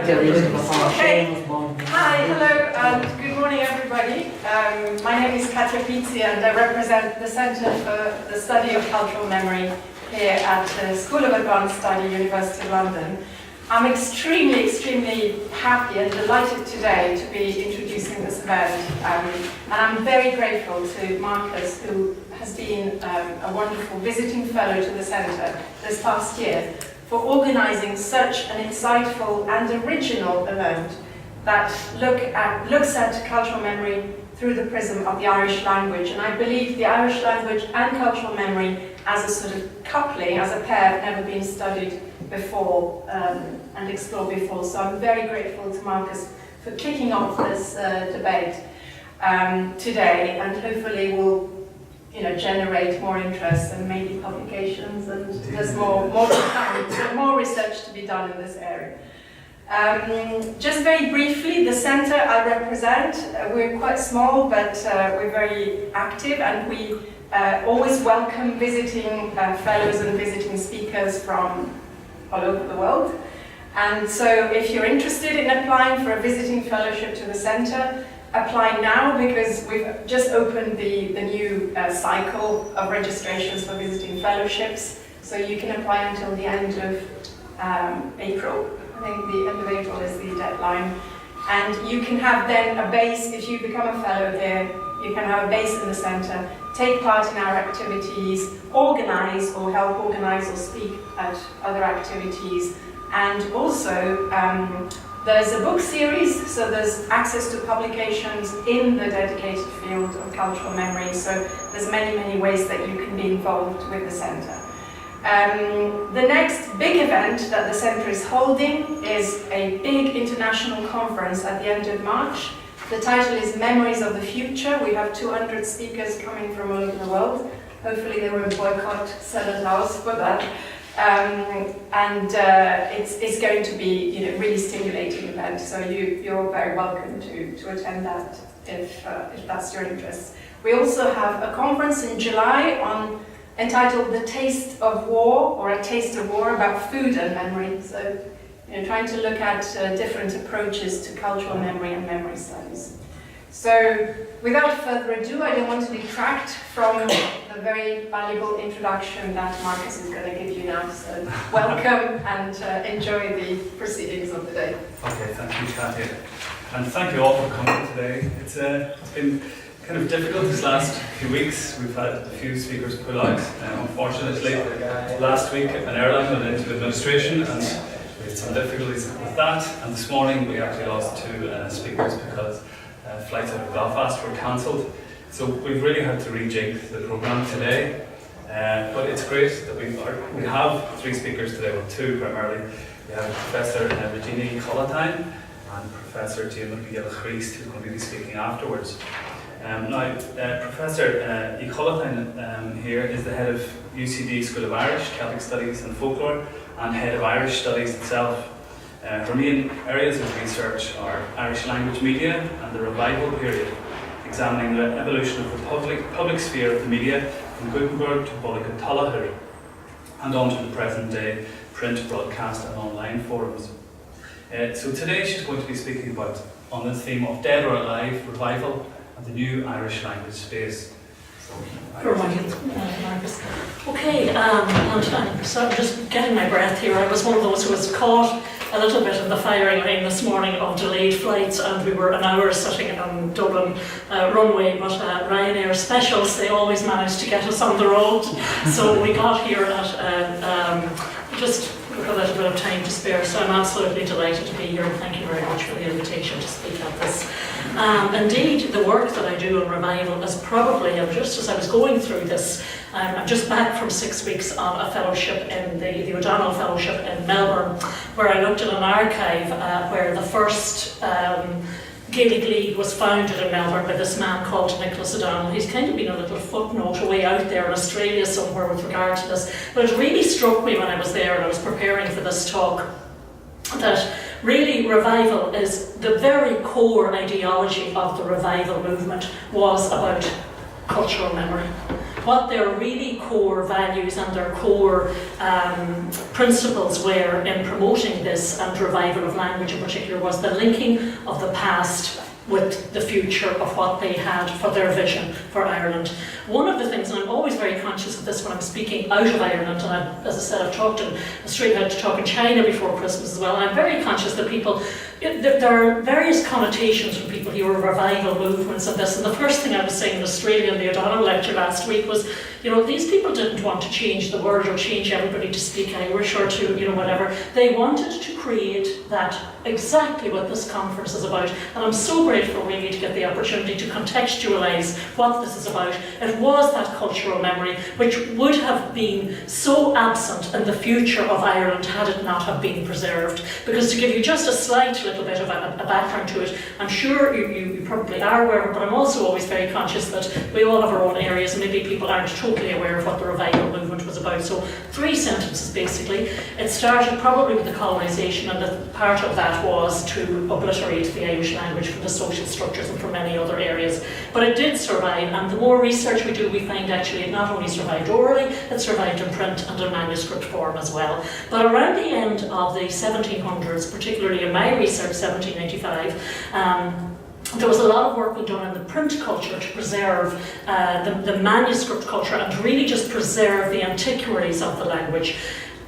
Okay. Hi, hello, and good morning, everybody. My name is Katja Pizzi, and I represent the Centre for the Study of Cultural Memory here at the School of Advanced Study, University of London. I'm extremely happy and delighted today to be introducing this event, and I'm very grateful to Marcus, who has been a wonderful visiting fellow to the Centre this past year, for organising such an insightful and original event that looks at cultural memory through the prism of the Irish language. And I believe the Irish language and cultural memory as a sort of coupling, as a pair, have never been studied before and explored before. So I'm very grateful to Marcus for kicking off this debate today, and hopefully will generate more interest and maybe publications, and there's more to come, so more research to be done in this area. Just very briefly, the centre I represent, we're quite small, but we're very active, and we always welcome visiting fellows and visiting speakers from all over the world. And so if you're interested in applying for a visiting fellowship to the centre, apply now, because we've just opened the new cycle of registrations for visiting fellowships. So you can apply until the end of April. I think the end of April is the deadline. And you can have then a base, if you become a fellow here, you can have a base in the centre, take part in our activities, organise or help organise or speak at other activities. And also, there's a book series, so there's access to publications in the dedicated field of cultural memory, so there's many ways that you can be involved with the centre. The next big event that the centre is holding is a big international conference at the end of March. The title is Memories of the Future. We have 200 speakers coming from all over the world. Hopefully they won't boycott Senate House for that. It's going to be really stimulating event, so you're very welcome to attend that if that's your interest. We also have a conference in July entitled The Taste of War, or A Taste of War, about food and memory. So trying to look at different approaches to cultural memory and memory studies. So without further ado, I don't want to detract from the very valuable introduction that Marcus is going to give you now. So welcome and enjoy the proceedings of the day. Okay, thank you, Katja. And thank you all for coming today. It's been kind of difficult this last few weeks. We've had a few speakers pull out. Unfortunately, last week an airline went into administration and we had some difficulties with that. And this morning we actually lost two speakers because flights out of Belfast were cancelled. So we've really had to rejig the programme today. But it's great that we have three speakers today, well two primarily. We have Professor Regina Collatine and Professor Jim McGill-Christ, who's going to be speaking afterwards. Now, Professor Collatine here is the head of UCD School of Irish, Celtic Studies and Folklore, and head of Irish Studies itself. Her main areas of research are Irish language media and the revival period, examining the evolution of the public sphere of the media from Gutenberg to Bullock and Tullahur, and on to the present day print, broadcast and online forums. So today she's going to be speaking on the theme of Dead or Alive, Revival and the New Irish Language Space. Okay, and so I'm just getting my breath here. I was one of those who was caught a little bit in the firing line this morning of delayed flights, and we were an hour sitting on Dublin runway, but Ryanair specials, they always managed to get us on the road. So we got here at just with a little bit of time to spare, so I'm absolutely delighted to be here, and thank you very much for the invitation to speak at this. Indeed, the work that I do on revival is probably, and just as I was going through this, I'm just back from 6 weeks on a fellowship in the O'Donnell Fellowship in Melbourne, where I looked at an archive where the first Gaelic League was founded in Melbourne by this man called Nicholas O'Donnell. He's kind of been a little footnote away out there in Australia somewhere with regard to this, but it really struck me when I was there and I was preparing for this talk that really revival is the very core ideology of the revival movement was about cultural memory. what their really core values and their core principles were in promoting this and revival of language in particular was the linking of the past with the future of what they had for their vision for Ireland. One of the things, and I'm always very conscious of this when I'm speaking out of Ireland, and as I said, I've talked in Australia, I had to talk in China before Christmas as well, and I'm very conscious that people, there are various connotations from people who are revival movements of this, and the first thing I was saying in Australia in the O'Donnell lecture last week was, these people didn't want to change the world or change everybody to speak Irish or to, whatever. They wanted to create that, exactly what this conference is about, and I'm so grateful really to get the opportunity to contextualise what this is about. It was that cultural memory which would have been so absent in the future of Ireland had it not have been preserved. Because to give you just a slight little bit of a background to it, I'm sure you probably are aware of it, but I'm also always very conscious that we all have our own areas and maybe people aren't totally aware of what the revival movement was about. So 3 sentences basically. It started probably with the colonisation, and the part of that was to obliterate the Irish language from the social structures and from many other areas. But it did survive, and the more research we do, we find actually it not only survived orally, it survived in print and in manuscript form as well. But around the end of the 1700s, particularly in my research, 1795, there was a lot of work being done in the print culture to preserve the manuscript culture and to really just preserve the antiquaries of the language.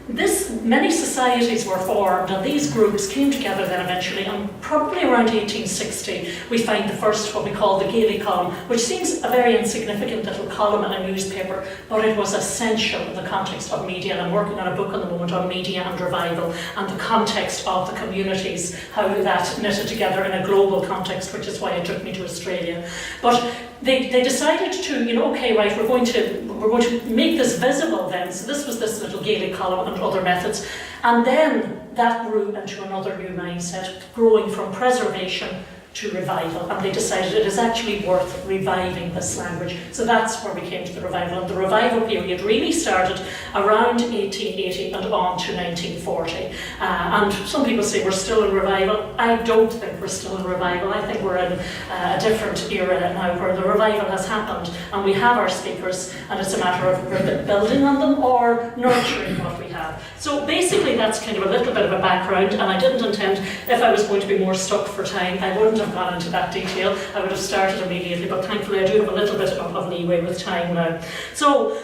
Many societies were formed, and these groups came together then eventually, and probably around 1860 we find the first, what we call the Gaelic column, which seems a very insignificant little column in a newspaper, but it was essential in the context of media, and I'm working on a book at the moment on media and revival and the context of the communities, how that knitted together in a global context, which is why it took me to Australia. But they decided to, okay, right, we're going to make this visible then. So this was this little Gaelic column and other methods. And then that grew into another new mindset, growing from preservation to revival, and they decided it is actually worth reviving this language. So that's where we came to the revival, and the revival period really started around 1880 and on to 1940. And some people say we're still in revival. I don't think we're still in revival. I think we're in a different era now where the revival has happened and we have our speakers, and it's a matter of building on them or nurturing what we have. So basically that's kind of a little bit of a background, and I didn't intend, if I was going to be more stuck for time, I wouldn't have gone into that detail. I would have started immediately, but thankfully I do have a little bit of leeway with time now. So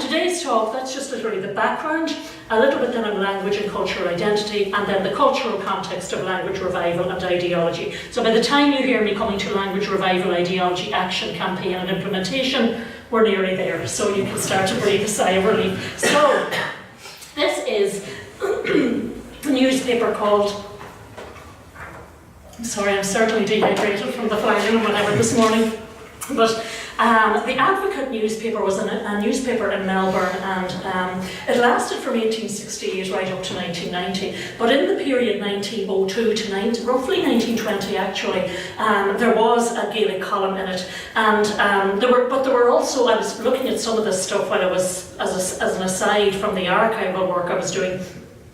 today's talk, that's just literally the background, a little bit then on language and cultural identity, and then the cultural context of language revival and ideology. So by the time you hear me coming to language revival, ideology, action, campaign and implementation, we're nearly there, so you can start to breathe a sigh of relief. So this is a newspaper called, I'm sorry, I'm certainly dehydrated from the flying and whatever this morning. But the Advocate newspaper was a newspaper in Melbourne, and it lasted from 1868 right up to 1990. But in the period 1902 to roughly 1920, actually, there was a Gaelic column in it, and there were also, I was looking at some of this stuff while I was, as an aside from the archival work I was doing,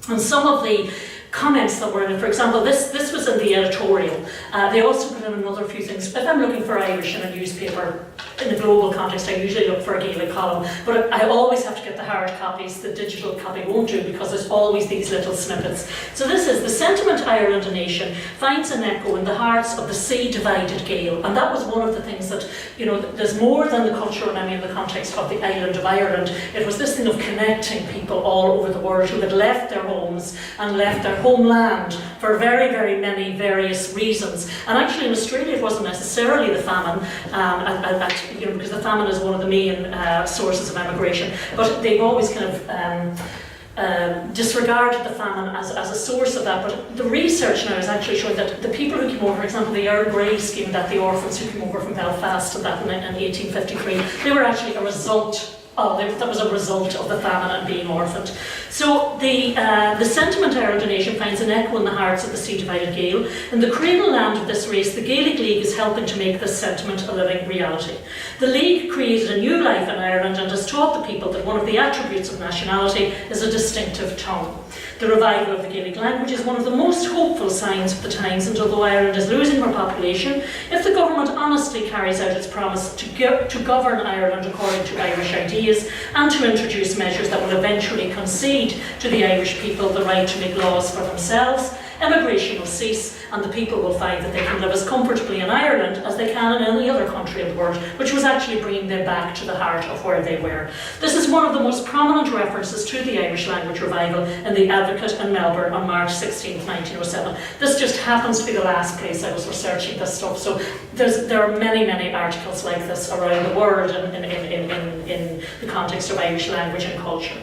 and some of the comments that were in it. For example, this was in the editorial. They also put in another few things. If I'm looking for Irish in a newspaper, in the global context, I usually look for a Gaelic column, but I always have to get the hard copies. The digital copy won't do because there's always these little snippets. So this is: the sentiment Ireland a nation finds an echo in the hearts of the sea-divided Gael. And that was one of the things that, there's more than the cultural memory in the context of the island of Ireland. It was this thing of connecting people all over the world who had left their homes and left their homeland for very, very many various reasons. And actually in Australia it wasn't necessarily the famine, because the famine is one of the main sources of emigration, but they've always kind of disregarded the famine as a source of that. But the research now is actually showing that the people who came over, for example, the Earl Grey scheme, that the orphans who came over from Belfast and that in 1853, they were actually a result. That was a result of the famine and being orphaned. So the sentiment Ireland a nation finds an echo in the hearts of the sea-divided Gael. In the cradle land of this race, the Gaelic League is helping to make this sentiment a living reality. The League created a new life in Ireland and has taught the people that one of the attributes of nationality is a distinctive tongue. The revival of the Gaelic language is one of the most hopeful signs of the times, and although Ireland is losing her population, if the government honestly carries out its promise to govern Ireland according to Irish ideas and to introduce measures that will eventually concede to the Irish people the right to make laws for themselves, immigration will cease and the people will find that they can live as comfortably in Ireland as they can in any other country in the world, which was actually bringing them back to the heart of where they were. This is one of the most prominent references to the Irish language revival in the Advocate in Melbourne on March 16, 1907. This just happens to be the last place I was researching this stuff, so there are many, many articles like this around the world in the context of Irish language and culture.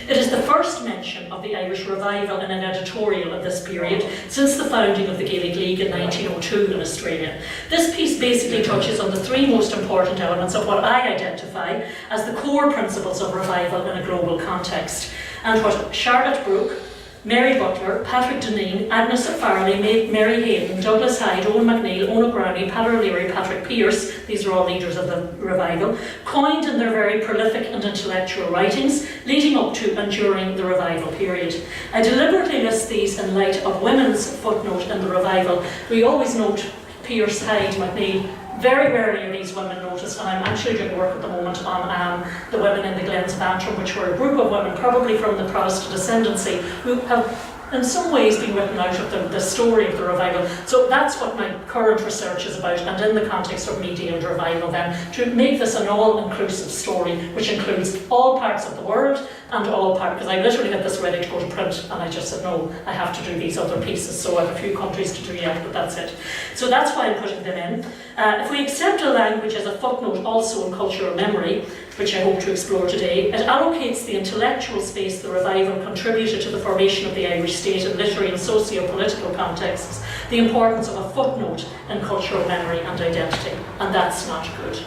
It is the first mention of the Irish revival in an editorial of this period since the founding of the Gaelic League in 1902 in Australia. This piece basically touches on the three most important elements of what I identify as the core principles of revival in a global context, and what Charlotte Brooke, Mary Butler, Patrick Deneen, Agnes Farley, Mary Hayden, Douglas Hyde, Owen MacNeill, Ona Growney, Pat O'Leary, Patrick Pearse, these are all leaders of the revival, coined in their very prolific and intellectual writings leading up to and during the revival period. I deliberately list these in light of women's footnote in the revival. We always note Pearse, Hyde, MacNeill. Very rarely are these women noticed, and I'm actually doing work at the moment on the women in the Glens of Antrim, which were a group of women, probably from the Protestant ascendancy, who have in some ways been written out of the story of the revival. So that's what my current research is about, and in the context of media and revival then, to make this an all-inclusive story, which includes all parts of the world and all parts, because I literally had this ready to go to print, and I just said, no, I have to do these other pieces, so I have a few countries to do yet, but that's it. So that's why I'm putting them in. If we accept a language as a footnote also in cultural memory, which I hope to explore today, it allocates the intellectual space the revival contributed to the formation of the Irish state in literary and socio-political contexts, the importance of a footnote in cultural memory and identity, and that's not good.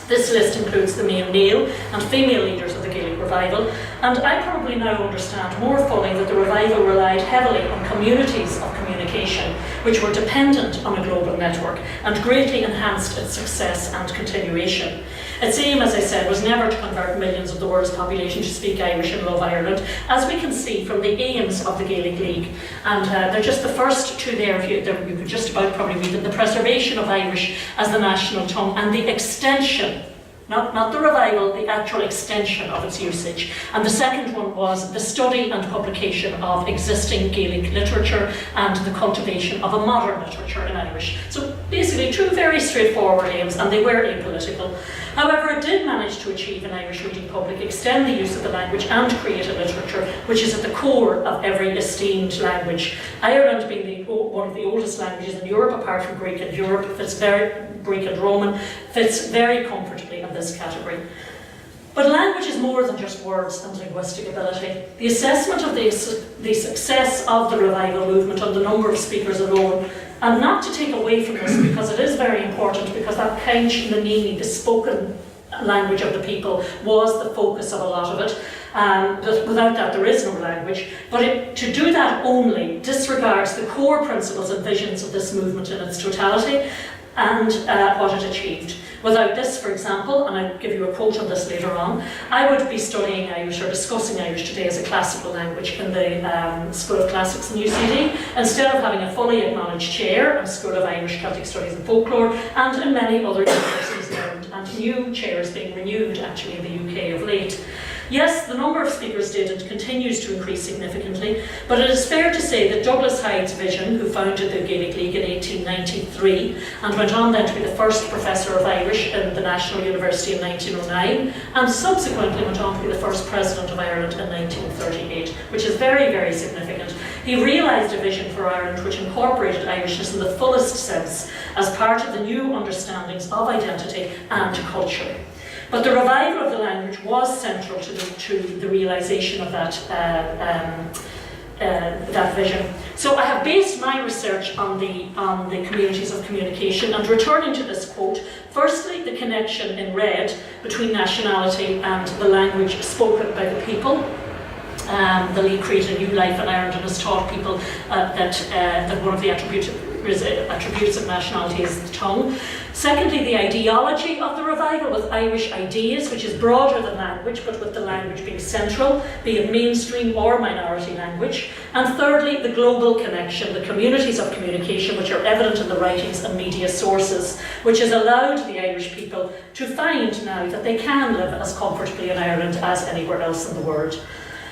This list includes the male and female leaders of the Gaelic revival, and I probably now understand more fully that the revival relied heavily on communities of communication, which were dependent on a global network, and greatly enhanced its success and continuation. Its aim, as I said, was never to convert millions of the world's population to speak Irish and love Ireland, as we can see from the aims of the Gaelic League. And they're just the first two there, you could just about probably read them: the preservation of Irish as the national tongue and the extension, not the revival, the actual extension of its usage. And the second one was the study and publication of existing Gaelic literature and the cultivation of a modern literature in Irish. So basically two very straightforward aims, and they were apolitical. However, it did manage to achieve an Irish reading public, extend the use of the language and create a literature which is at the core of every esteemed language. Ireland being one of the oldest languages in Europe, apart from Greek and Greek and Roman, fits very comfortably in this category. But language is more than just words and linguistic ability. The assessment of the success of the revival movement on the number of speakers alone, and not to take away from this, because it is very important, because that Cainch Nanini, the spoken language of the people, was the focus of a lot of it. But without that there is no language. But to do that only disregards the core principles and visions of this movement in its totality and what it achieved. Without this, for example, and I'll give you a quote on this later on, I would be studying Irish or discussing Irish today as a classical language in the School of Classics in UCD, instead of having a fully acknowledged chair in School of Irish, Celtic Studies and Folklore, and in many other universities in Ireland, and new chairs being renewed actually in the UK of late. Yes, the number of speakers did and continues to increase significantly, but it is fair to say that Douglas Hyde's vision, who founded the Gaelic League in 1893 and went on then to be the first professor of Irish in the National University in 1909, and subsequently went on to be the first president of Ireland in 1938, which is very, very significant. He realised a vision for Ireland which incorporated Irishness in the fullest sense as part of the new understandings of identity and culture. But the revival of the language was central to the realisation of that vision. So I have based my research on the communities of communication, and returning to this quote, firstly, the connection in red between nationality and the language spoken by the people. The League created a new life in Ireland and has taught people that one of the attributes of nationality is the tongue. Secondly, the ideology of the revival with Irish ideas, which is broader than language, but with the language being central, be it mainstream or minority language. And thirdly, the global connection, the communities of communication, which are evident in the writings and media sources, which has allowed the Irish people to find now that they can live as comfortably in Ireland as anywhere else in the world.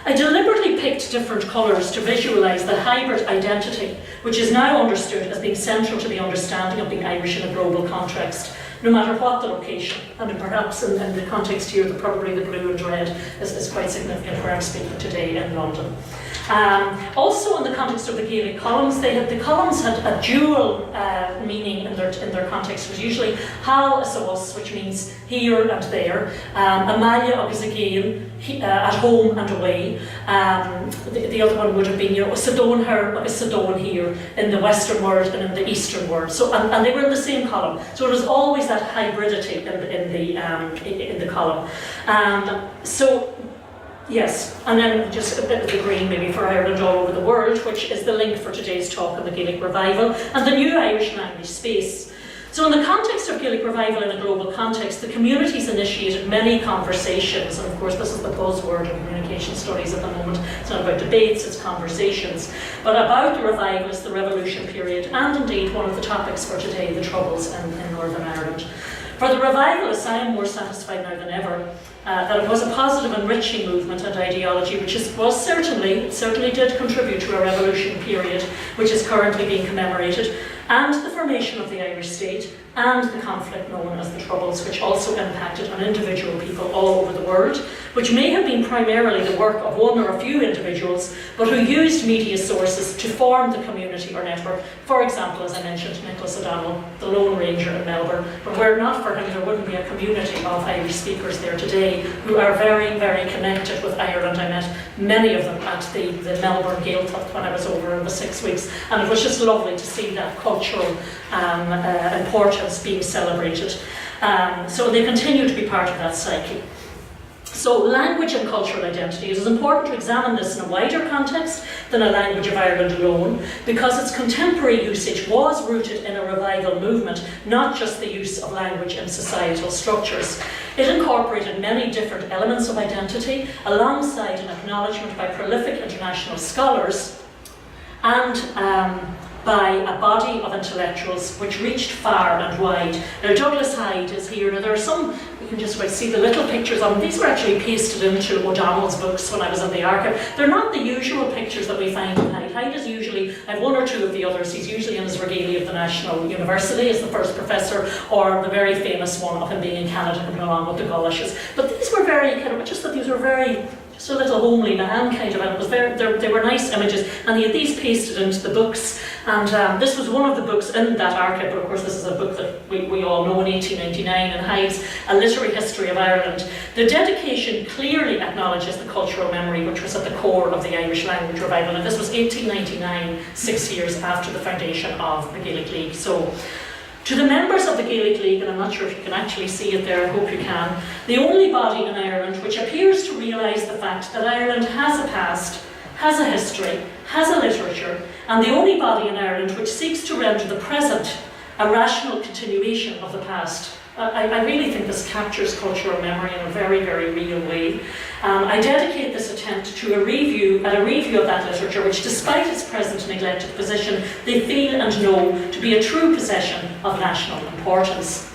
I deliberately picked different colours to visualise the hybrid identity, which is now understood as being central to the understanding of being Irish in a global context, no matter what the location. And perhaps in the context here, probably the blue and red is quite significant where I'm speaking today in London. Also, in the context of the Gaelic columns, the columns had a dual meaning in their context. It was usually hal is us, which means here and there, Amalia agus again, at home and away. The other one would have been, Sidon her is Sidon here in the Western world and in the Eastern world. So, and they were in the same column. So it was always that hybridity in the column. Yes, and then just a bit of the green maybe for Ireland all over the world, which is the link for today's talk on the Gaelic revival and the new Irish language space. So in the context of Gaelic revival in a global context, the communities initiated many conversations, and of course this is the buzzword in communication studies at the moment. It's not about debates, it's conversations. But about the revival is the revolution period, and indeed one of the topics for today, the Troubles in Northern Ireland. For the revivalists, I am more satisfied now than ever that it was a positive, enriching movement and ideology, which certainly did contribute to a revolution period, which is currently being commemorated, and the formation of the Irish state, and the conflict known as the Troubles, which also impacted on individual people all over the world, which may have been primarily the work of one or a few individuals, but who used media sources to form the community or network. For example, as I mentioned, Nicholas O'Donnell, the Lone Ranger in Melbourne, but were it not for him, there wouldn't be a community of Irish speakers there today who are very, very connected with Ireland. I met many of them at the Melbourne Gaelic when I was over in the 6 weeks, and it was just lovely to see that cultural importance being celebrated. So they continue to be part of that psyche. So language and cultural identity, it is important to examine this in a wider context than a language of Ireland alone, because its contemporary usage was rooted in a revival movement, not just the use of language in societal structures. It incorporated many different elements of identity, alongside an acknowledgement by prolific international scholars and by a body of intellectuals which reached far and wide. Now Douglas Hyde is here. Now there are some, you can just see the little pictures of them. These were actually pasted into O'Donnell's books when I was in the archive. They're not the usual pictures that we find in Hyde. Hyde is usually, I have one or two of the others, he's usually in his regalia of the National University as the first professor, or the very famous one of him being in Canada coming along with the Gaulishes. But these were very, just that these were very, just a little homely man kind of, and it was they were nice images, and he had these pasted into the books, and this was one of the books in that archive, but of course this is a book that we all know in 1899, and Hyde's A Literary History of Ireland. The dedication clearly acknowledges the cultural memory which was at the core of the Irish language revival, and this was 1899, 6 years after the foundation of the Gaelic League. So, to the members of the Gaelic League, and I'm not sure if you can actually see it there, I hope you can, the only body in Ireland which appears to realise the fact that Ireland has a past, has a history, has a literature, and the only body in Ireland which seeks to render the present a rational continuation of the past. I really think this captures cultural memory in a very, very real way. I dedicate this attempt to a review of that literature, which despite its present neglected position, they feel and know to be a true possession of national importance.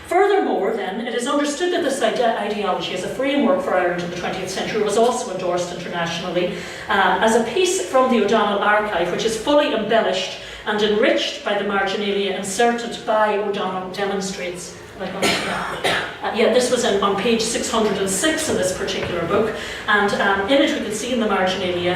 Furthermore, then, it is understood that this ideology as a framework for Ireland in the 20th century was also endorsed internationally as a piece from the O'Donnell archive, which is fully embellished and enriched by the marginalia inserted by O'Donnell demonstrates. This was on page 606 in this particular book, and in it we can see in the marginalia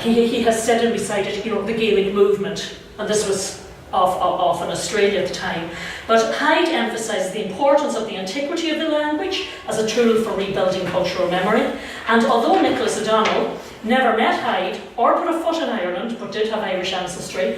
he has said and recited, the Gaelic movement, and this was off in Australia at the time. But Hyde emphasises the importance of the antiquity of the language as a tool for rebuilding cultural memory, and although Nicholas O'Donnell never met Hyde or put a foot in Ireland, but did have Irish ancestry,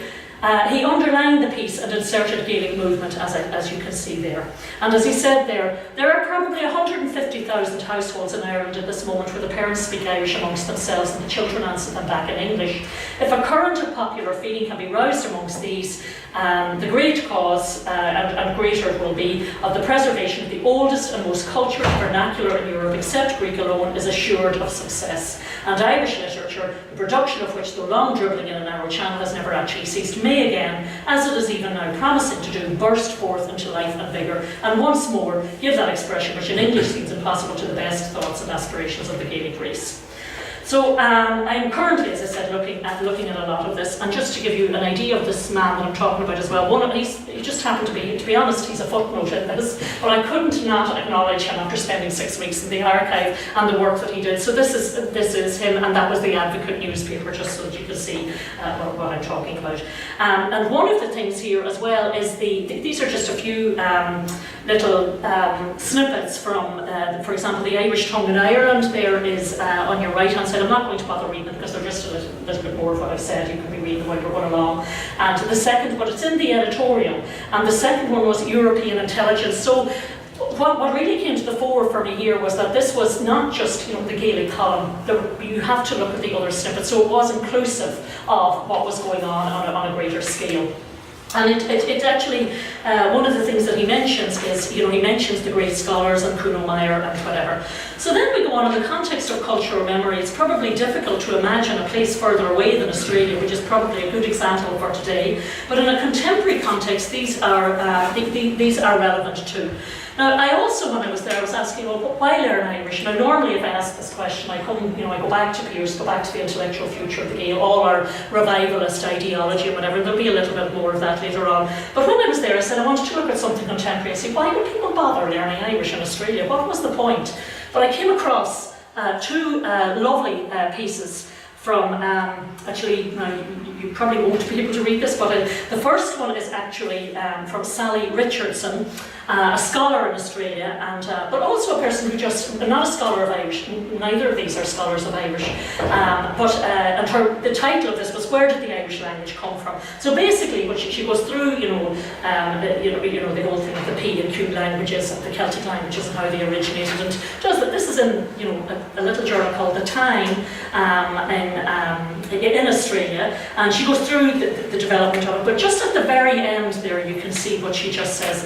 He underlined the piece and inserted Gaelic movement, as you can see there. And as he said there are probably 150,000 households in Ireland at this moment where the parents speak Irish amongst themselves and the children answer them back in English. If a current of popular feeling can be roused amongst these, the great cause, and greater it will be, of the preservation of the oldest and most cultured vernacular in Europe, except Greek alone, is assured of success. And Irish literature, the production of which, though long dribbling in a narrow channel, has never actually ceased, may again, as it is even now promising to do, burst forth into life and vigour, and once more give that expression which in English seems impossible to the best thoughts and aspirations of the Gaelic race. So I'm currently, as I said, looking at a lot of this, and just to give you an idea of this man that I'm talking about as well, he just happened to be honest, he's a footnote in this, but I couldn't not acknowledge him after spending 6 weeks in the archive and the work that he did. So this is him, and that was the Advocate newspaper, just so that you can see what I'm talking about. And one of the things here as well is these are just a few little snippets from, for example, the Irish tongue in Ireland. There is on your right-hand side. I'm not going to bother reading them because they're just a little bit more of what I've said. You can be reading them while we're going along. And the second, but it's in the editorial, and the second one was European intelligence. So what really came to the fore for me here was that this was not just the Gaelic column. You have to look at the other snippets. So it was inclusive of what was going on a greater scale. And it actually, one of the things that he mentions is, he mentions the great scholars and Kuno Meyer and whatever. So then we go on in the context of cultural memory. It's probably difficult to imagine a place further away than Australia, which is probably a good example for today. But in a contemporary context, these are relevant too. Now, I also, when I was there, I was asking, well, why learn Irish? Now, normally if I ask this question, I go back to Pearse, go back to the intellectual future of the Gael, all our revivalist ideology and whatever, and there'll be a little bit more of that later on. But when I was there, I said I wanted to look at something contemporary and see, why would people bother learning Irish in Australia? What was the point? But I came across two lovely pieces from, actually, now you probably won't be able to read this, but the first one is actually from Sally Richardson, a scholar in Australia, and but also a person who not a scholar of Irish, neither of these are scholars of Irish, and the title of this was, Where Did the Irish Language Come From? So basically, what she goes through, the whole thing of the P and Q languages, and the Celtic languages and how they originated, and does that. This is in, a little journal called The Time, in Australia, and she goes through the development of it, but just at the very end there you can see what she just says,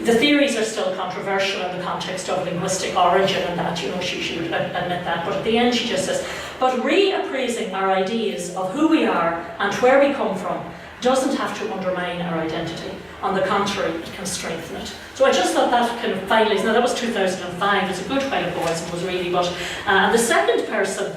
the theories are still controversial in the context of linguistic origin and that, she would admit that, but at the end she just says, but reappraising our ideas of who we are and where we come from doesn't have to undermine our identity. On the contrary, it can strengthen it. So I just thought that kind of finally, now that was 2005, it's a good while ago I suppose really, but the second person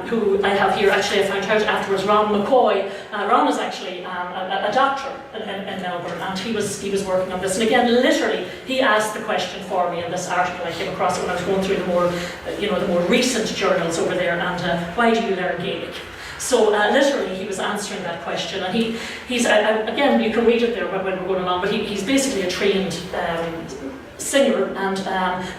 who I have here, actually I found out afterwards, Ron McCoy. Ron is actually a doctor in Melbourne, and he was working on this. And again, literally, he asked the question for me in this article. I came across it when I was going through the more recent journals over there. And why do you learn Gaelic? So literally, he was answering that question, and he's again, you can read it there when we're going along. But he's basically a trained singer, and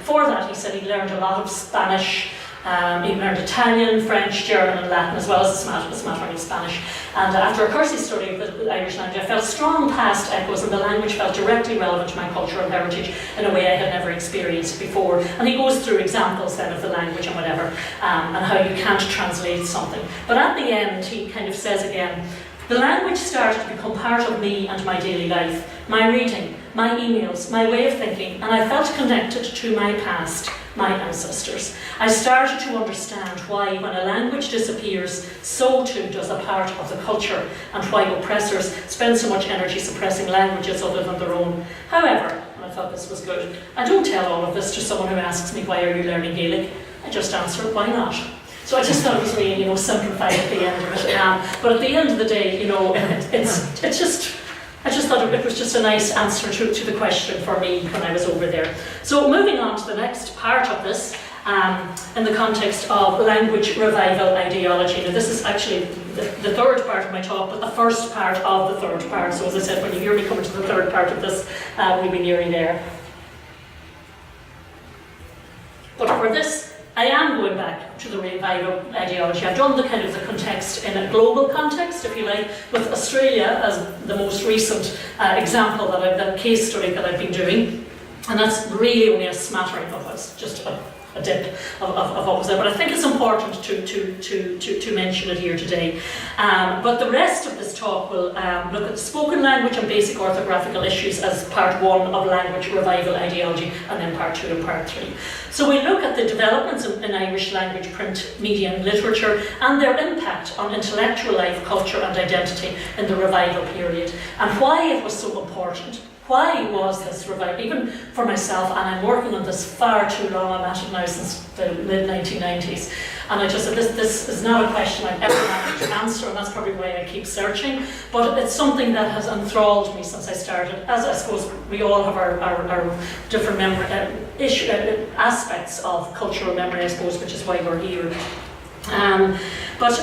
for that, he said he learned a lot of Spanish. He learned Italian, French, German and Latin, as well as a smattering of Spanish. And after a cursory study of the Irish language, I felt strong past echoes, and the language felt directly relevant to my cultural heritage in a way I had never experienced before. And he goes through examples then of the language and whatever, and how you can't translate something. But at the end, he kind of says again, the language started to become part of me and my daily life, my reading, my emails, my way of thinking, and I felt connected to my past, my ancestors. I started to understand why, when a language disappears, so too does a part of the culture, and why oppressors spend so much energy suppressing languages other than their own. However, and I thought this was good, I don't tell all of this to someone who asks me, why are you learning Gaelic? I just answer, why not? So I just thought it was really, simplified at the end of it. But at the end of the day, it's just, I just thought it was just a nice answer to the question for me when I was over there. So moving on to the next part of this, in the context of language revival ideology. Now this is actually the third part of my talk, but the first part of the third part. So as I said, when you hear me coming to the third part of this, we'll be nearing there. But for this, I am going back to the revival ideology. I've done the kind of the context in a global context, if you like, with Australia as the most recent example that case study that I've been doing. And that's really only a smattering of us, just a dip of what was there. But I think it's important to mention it here today. But the rest of this talk will look at the spoken language and basic orthographical issues as part 1 of language revival ideology, and then part 2 and part 3. So we look at the developments in Irish language, print, media and literature, and their impact on intellectual life, culture and identity in the revival period, and why it was so important. Why was this revival, even for myself, and I'm working on this far too long, I'm at it now since the mid-1990s, and I just said this is not a question I've ever managed to answer, and that's probably why I keep searching, but it's something that has enthralled me since I started, as I suppose we all have our different aspects of cultural memory, I suppose, which is why we're here. But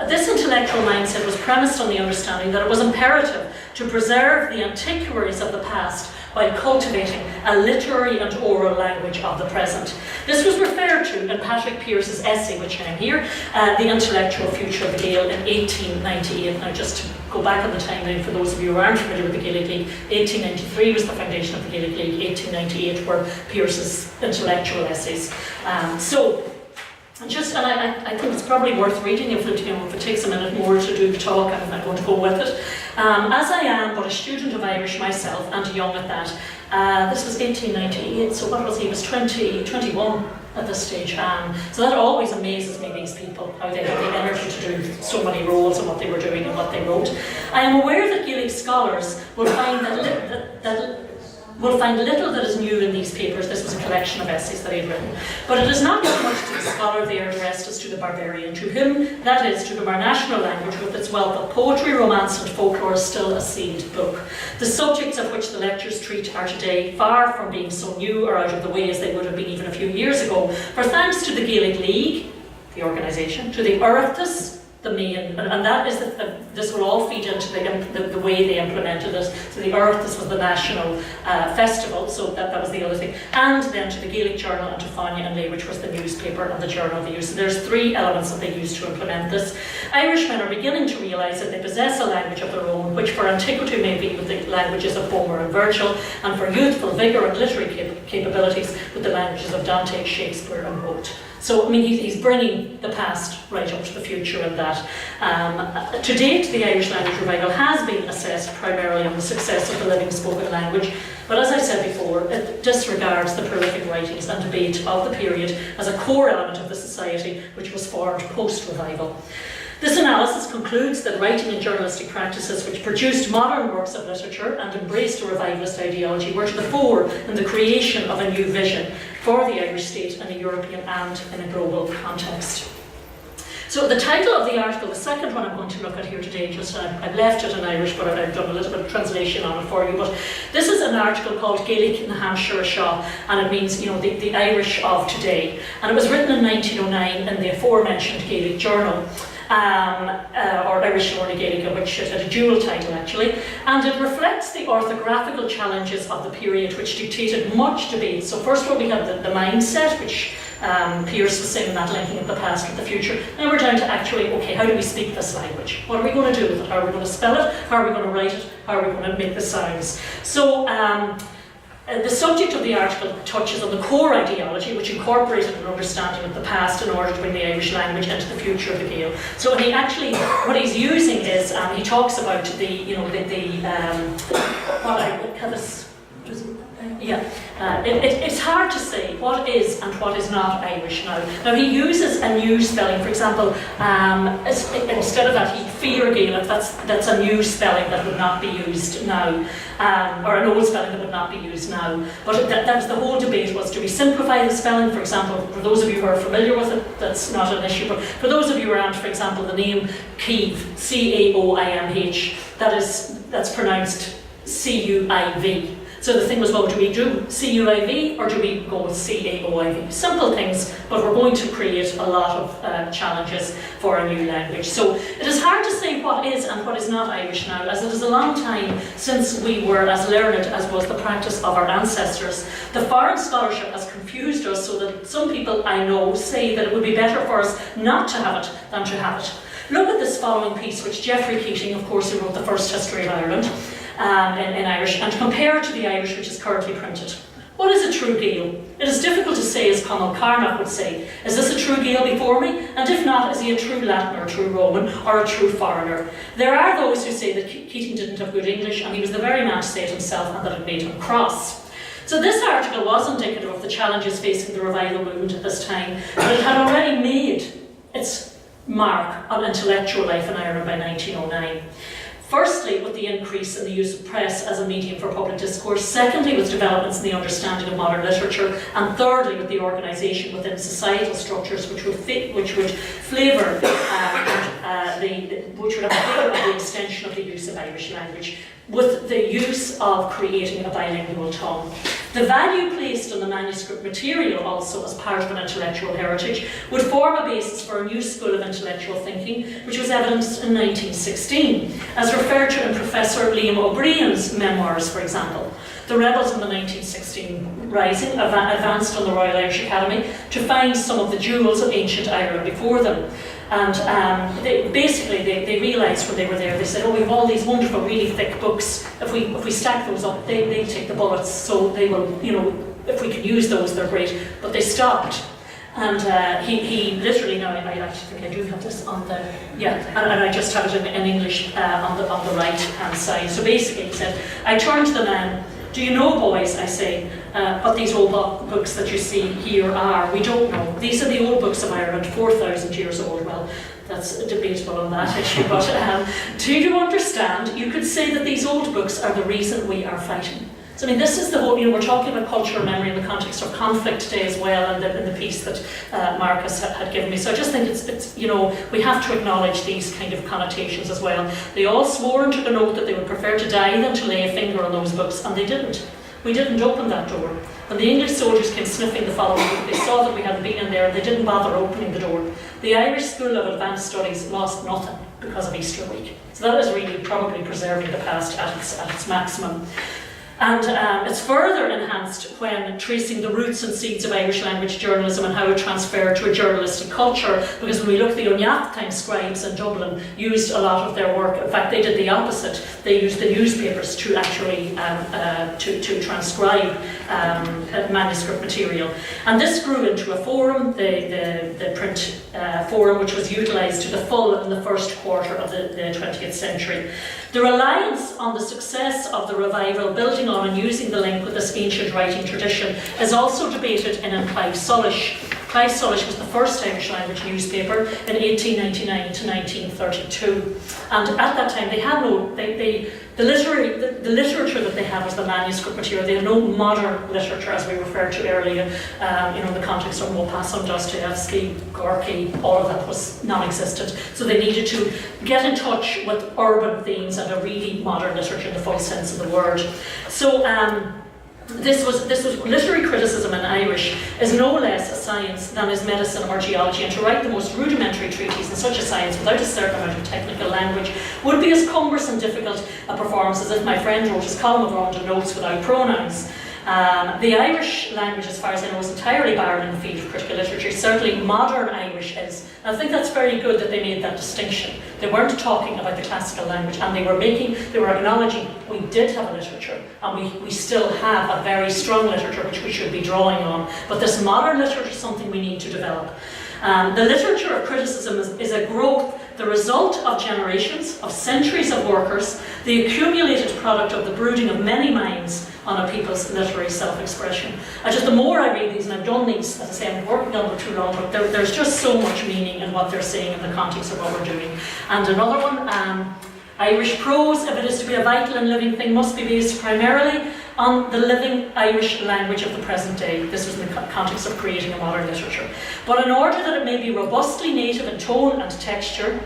this intellectual mindset was premised on the understanding that it was imperative to preserve the antiquaries of the past while cultivating a literary and oral language of the present. This was referred to in Patrick Pearse's essay, which I am here, The Intellectual Future of the Gael, in 1898. Now, just to go back on the timeline for those of you who aren't familiar with the Gaelic League, 1893 was the foundation of the Gaelic League, 1898 were Pearse's intellectual essays. And I think it's probably worth reading if it takes a minute more to do the talk. I'm going to go with it. As I am but a student of Irish myself, and young at that, this was 1898, so what was he? He was 21 at this stage. So that always amazes me, these people, how they have the energy to do so many roles and what they were doing and what they wrote. I am aware that Gaelic scholars will find will find little that is new in these papers. This was a collection of essays that he had written. But it is not so much to the scholar they are addressed as to the barbarian, to whom, that is, to whom our national language with its wealth of poetry, romance and folklore is still a sealed book. The subjects of which the lectures treat are today far from being so new or out of the way as they would have been even a few years ago. For thanks to the Gaelic League, the organisation, to the Oireachtas, the main, and that is this will all feed into the way they implemented it. So the Oireachtas was the national festival, so that was the other thing, and then to the Gaelic Journal and to Fáinne and Lay, which was the newspaper and the journal they used. So there's 3 elements that they used to implement this. Irishmen are beginning to realise that they possess a language of their own, which for antiquity may be with the languages of Homer and Virgil, and for youthful vigour and literary capabilities with the languages of Dante, Shakespeare and Watt. So, I mean, he's bringing the past right up to the future in that. To date, the Irish language revival has been assessed primarily on the success of the living spoken language, but as I said before, it disregards the prolific writings and debate of the period as a core element of the society which was formed post-revival. This analysis concludes that writing and journalistic practices which produced modern works of literature and embraced a revivalist ideology were to the fore in the creation of a new vision for the Irish state in a European and in a global context. So the title of the article, the second one I'm going to look at here today, just I've left it in Irish, but I've done a little bit of translation on it for you, but this is an article called Gaelic na Hampshire Shaw, and it means, the Irish of today. And it was written in 1909 in the aforementioned Gaelic Journal. Or Irish Gaelic, which had a dual title actually, and it reflects the orthographical challenges of the period which dictated much debate. So first of all we have the mindset, which Pearse was saying, that linking of the past with the future. Now we're down to actually, okay, how do we speak this language? What are we going to do with it? How are we going to spell it? How are we going to write it? How are we going to make the sounds? So the subject of the article touches on the core ideology which incorporated an understanding of the past in order to bring the Irish language into the future of the Gael. So what he's using is, he talks about it's hard to say what is and what is not Irish now. Now he uses a new spelling, for example, instead of that, Fear Gaelic, that's a new spelling that would not be used now, or an old spelling that would not be used now. But that's the whole debate was, do we simplify the spelling? For example, for those of you who are familiar with it, that's not an issue, but for those of you who aren't, for example, the name Caoimh, C-A-O-I-M-H, that's pronounced C-U-I-V. So the thing was, well, do we do CUIV or do we go with CAOIV? Simple things, but we're going to create a lot of challenges for a new language. So it is hard to say what is and what is not Irish now, as it is a long time since we were as learned as was the practice of our ancestors. The foreign scholarship has confused us so that some people I know say that it would be better for us not to have it than to have it. Look at this following piece, which Geoffrey Keating, of course, who wrote the first history of Ireland in Irish, and compare it to the Irish which is currently printed. What is a true Gael? It is difficult to say, as Conall Carnock would say. Is this a true Gael before me? And if not, is he a true Latin or a true Roman or a true foreigner? There are those who say that Keating didn't have good English and he was the very man to say it himself and that it made him cross. So this article was indicative of the challenges facing the revival movement at this time, but it had already made its mark on intellectual life in Ireland by 1909. Firstly, with the increase in the use of press as a medium for public discourse. Secondly, with developments in the understanding of modern literature. And thirdly, with the organisation within societal structures which would flavour which would have a flavour of the extension of the use of Irish language, with the use of creating a bilingual tongue. The value placed on the manuscript material also as part of an intellectual heritage would form a basis for a new school of intellectual thinking, which was evidenced in 1916, as referred to in Professor Liam O'Brien's memoirs, for example. The rebels in the 1916 Rising advanced on the Royal Irish Academy to find some of the jewels of ancient Ireland before them. And they realised when they were there, they said, oh, we have all these wonderful, really thick books. If we stack those up, they take the bullets, so they will, if we can use those, they're great. But they stopped. And he literally, now I actually think I do have this on the, and I just have it in English on the right-hand side. So basically he said, I turned to the man, do you know, boys, I say, what these old books that you see here are? We don't know. These are the old books of Ireland, 4,000 years old. Well, that's debatable on that issue, but do you understand? You could say that these old books are the reason we are fighting. So, I mean, this is the whole, we're talking about cultural memory in the context of conflict today as well, and in the piece that Marcus had given me. So I just think it's we have to acknowledge these kind of connotations as well. They all swore and took a note that they would prefer to die than to lay a finger on those books, and they didn't. We didn't open that door. When the English soldiers came sniffing the following week, they saw that we hadn't been in there, and they didn't bother opening the door. The Irish School of Advanced Studies lost nothing because of Easter week. So that is really probably preserving the past at its maximum. And it's further enhanced when tracing the roots and seeds of Irish language journalism and how it transferred to a journalistic culture, because when we look at the Uneacht Time scribes in Dublin used a lot of their work. In fact, they did the opposite. They used the newspapers to actually to transcribe manuscript material. And this grew into a forum, the print forum, which was utilised to the full in the first quarter of the 20th century. The reliance on the success of the revival, building on and using the link with this ancient writing tradition, is also debated in Clive Sullish. Clive Sullish was the first Irish language newspaper in 1899 to 1932. And at that time, they had no, the literature that they had was the manuscript material. They had no modern literature, as we referred to earlier, in the context of Maupassant, Dostoevsky, Gorky, all of that was non-existent. So they needed to get in touch with urban themes and a really modern literature in the full sense of the word. So this was literary criticism in Irish is no less a science than is medicine or geology, and to write the most rudimentary treatise in such a science without a certain amount of technical language would be as cumbrous and difficult a performance as if my friend wrote his column of rounded notes without pronouns. The Irish language, as far as I know, is entirely barren in the field of critical literature. Certainly modern Irish is. And I think that's very good that they made that distinction. They weren't talking about the classical language, and they were acknowledging we did have a literature, and we still have a very strong literature which we should be drawing on. But this modern literature is something we need to develop. The literature of criticism is a growth, the result of generations, of centuries of workers, the accumulated product of the brooding of many minds on a people's literary self-expression. The more I read these, and I've done these, as I say, I've been working on them too long, but there's just so much meaning in what they're saying in the context of what we're doing. And another one, Irish prose, if it is to be a vital and living thing, must be based primarily on the living Irish language of the present day. This was in the context of creating a modern literature. But in order that it may be robustly native in tone and texture,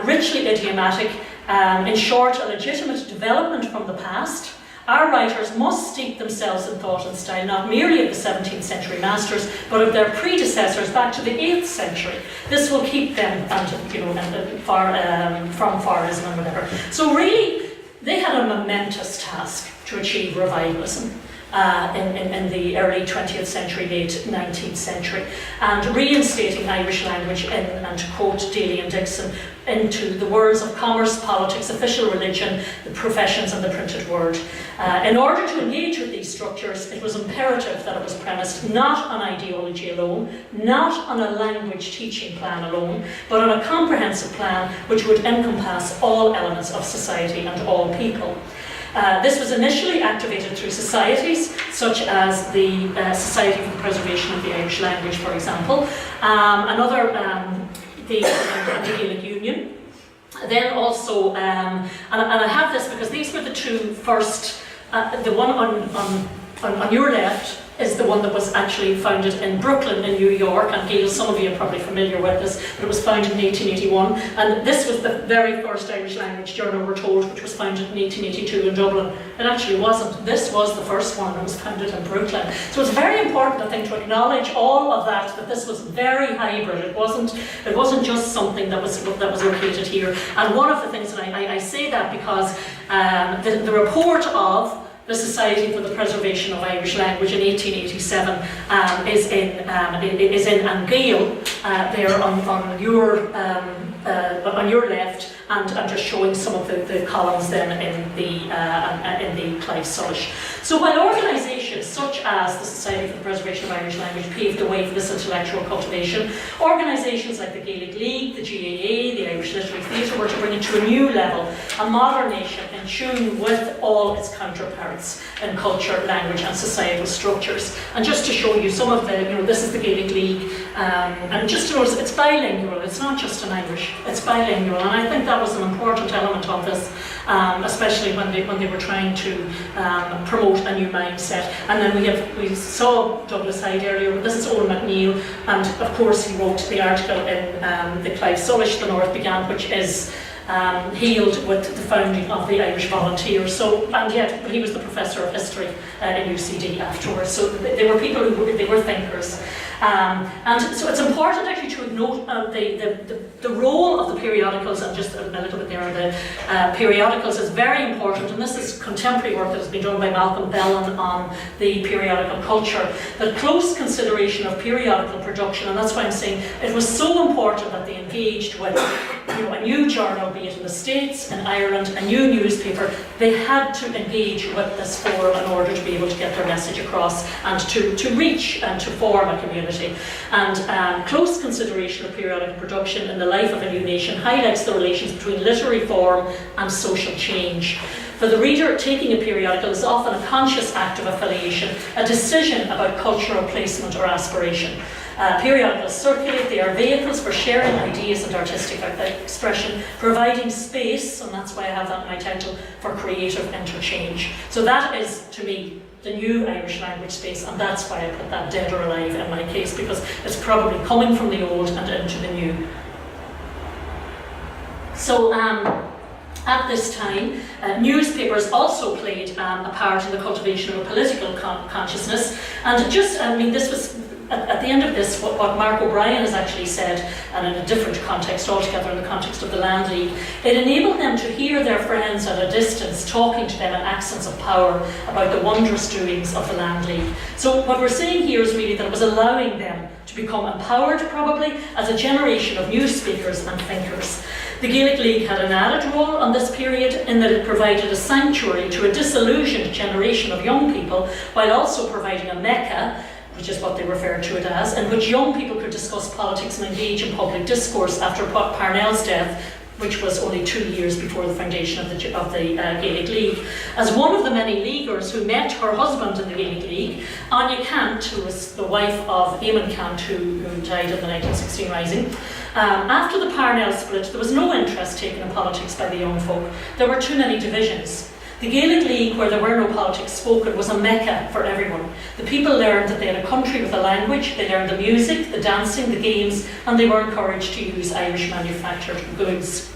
richly idiomatic, in short, a legitimate development from the past, Our writers must steep themselves in thought and style not merely of the 17th century masters, but of their predecessors back to the 8th century. This will keep them from Farism and whatever. So really, they had a momentous task to achieve revivalism in the early 20th century, late 19th century, and reinstating Irish language and to quote Daly and Dixon, into the worlds of commerce, politics, official religion, the professions and the printed word. In order to engage with these structures, it was imperative that it was premised not on ideology alone, not on a language teaching plan alone, but on a comprehensive plan which would encompass all elements of society and all people. This was initially activated through societies, such as the Society for the Preservation of the Irish Language, for example, the Gaelic Union. Then also, and I have this because these were the two first, the one on your left is the one that was actually founded in Brooklyn in New York, and Gail, some of you are probably familiar with this, but it was founded in 1881, and this was the very first Irish language journal, we're told, which was founded in 1882 in Dublin. It actually wasn't. This was the first one that was founded in Brooklyn. So it's very important, I think, to acknowledge all of that this was very hybrid. It wasn't just something that was located here. And one of the things, and I say that because the report of the Society for the Preservation of Irish Language in 1887 is in Gael there on your left, and just showing some of the columns then in the Clive Sullish. So while organisations such as the Society for the Preservation of Irish Language paved the way for this intellectual cultivation, organisations like the Gaelic League, the GAA, the Irish Literary Theatre were to bring it to a new level, a modern nation in tune with all its counterparts in culture, language and societal structures. And just to show you some of the, this is the Gaelic League, and just to notice it's bilingual, it's not just in Irish, it's bilingual, and I think that was an important element of this, especially when they were trying to promote a new mindset. And then we saw Douglas Hyde earlier, but this is Owen MacNeill, and of course he wrote the article in the Clive Sullish, The North Began, which is hailed with the founding of the Irish Volunteers. So, and yet he was the professor of history in UCD afterwards. So they were people they were thinkers. And so it's important actually to note the role of the periodicals, and just a little bit there on the periodicals is very important, and this is contemporary work that has been done by Malcolm Bellin on the periodical culture, the close consideration of periodical production, and that's why I'm saying it was so important that they engaged with a new journal, be it in the States, in Ireland, a new newspaper. They had to engage with this forum in order to be able to get their message across and to reach and to form a community. And close consideration of periodical production in the life of a new nation highlights the relations between literary form and social change. For the reader, taking a periodical is often a conscious act of affiliation, a decision about cultural placement or aspiration. Periodicals circulate, they are vehicles for sharing ideas and artistic expression, providing space, and that's why I have that in my title, for creative interchange. So that is, to me, the new Irish language space, and that's why I put that dead or alive in my case, because it's probably coming from the old and into the new. So, at this time, newspapers also played a part in the cultivation of a political consciousness, and this was, at the end of this, what Mark O'Brien has actually said, and in a different context altogether, in the context of the Land League, it enabled them to hear their friends at a distance talking to them in accents of power about the wondrous doings of the Land League. So what we're saying here is really that it was allowing them to become empowered, probably, as a generation of new speakers and thinkers. The Gaelic League had an added role on this period in that it provided a sanctuary to a disillusioned generation of young people, while also providing a mecca, which is what they referred to it as, in which young people could discuss politics and engage in public discourse after Parnell's death, which was only 2 years before the foundation of the Gaelic League. As one of the many Leaguers who met her husband in the Gaelic League, Anya Cant, who was the wife of Eamon Cant, who died in the 1916 Rising, after the Parnell split, there was no interest taken in politics by the young folk. There were too many divisions. The Gaelic League, where there were no politics spoken, was a mecca for everyone. The people learned that they had a country with a language, they learned the music, the dancing, the games, and they were encouraged to use Irish manufactured goods.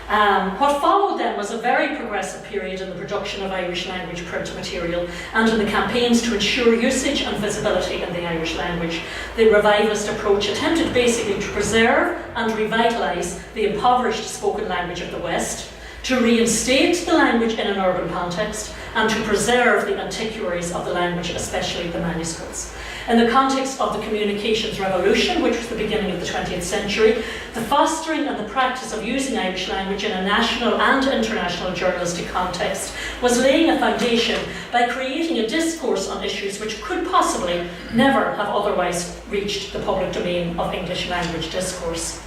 What followed then was a very progressive period in the production of Irish language print material and in the campaigns to ensure usage and visibility in the Irish language. The revivalist approach attempted basically to preserve and revitalise the impoverished spoken language of the West, to reinstate the language in an urban context, and to preserve the antiquaries of the language, especially the manuscripts. In the context of the communications revolution, which was the beginning of the 20th century, the fostering and the practice of using Irish language in a national and international journalistic context was laying a foundation by creating a discourse on issues which could possibly never have otherwise reached the public domain of English language discourse.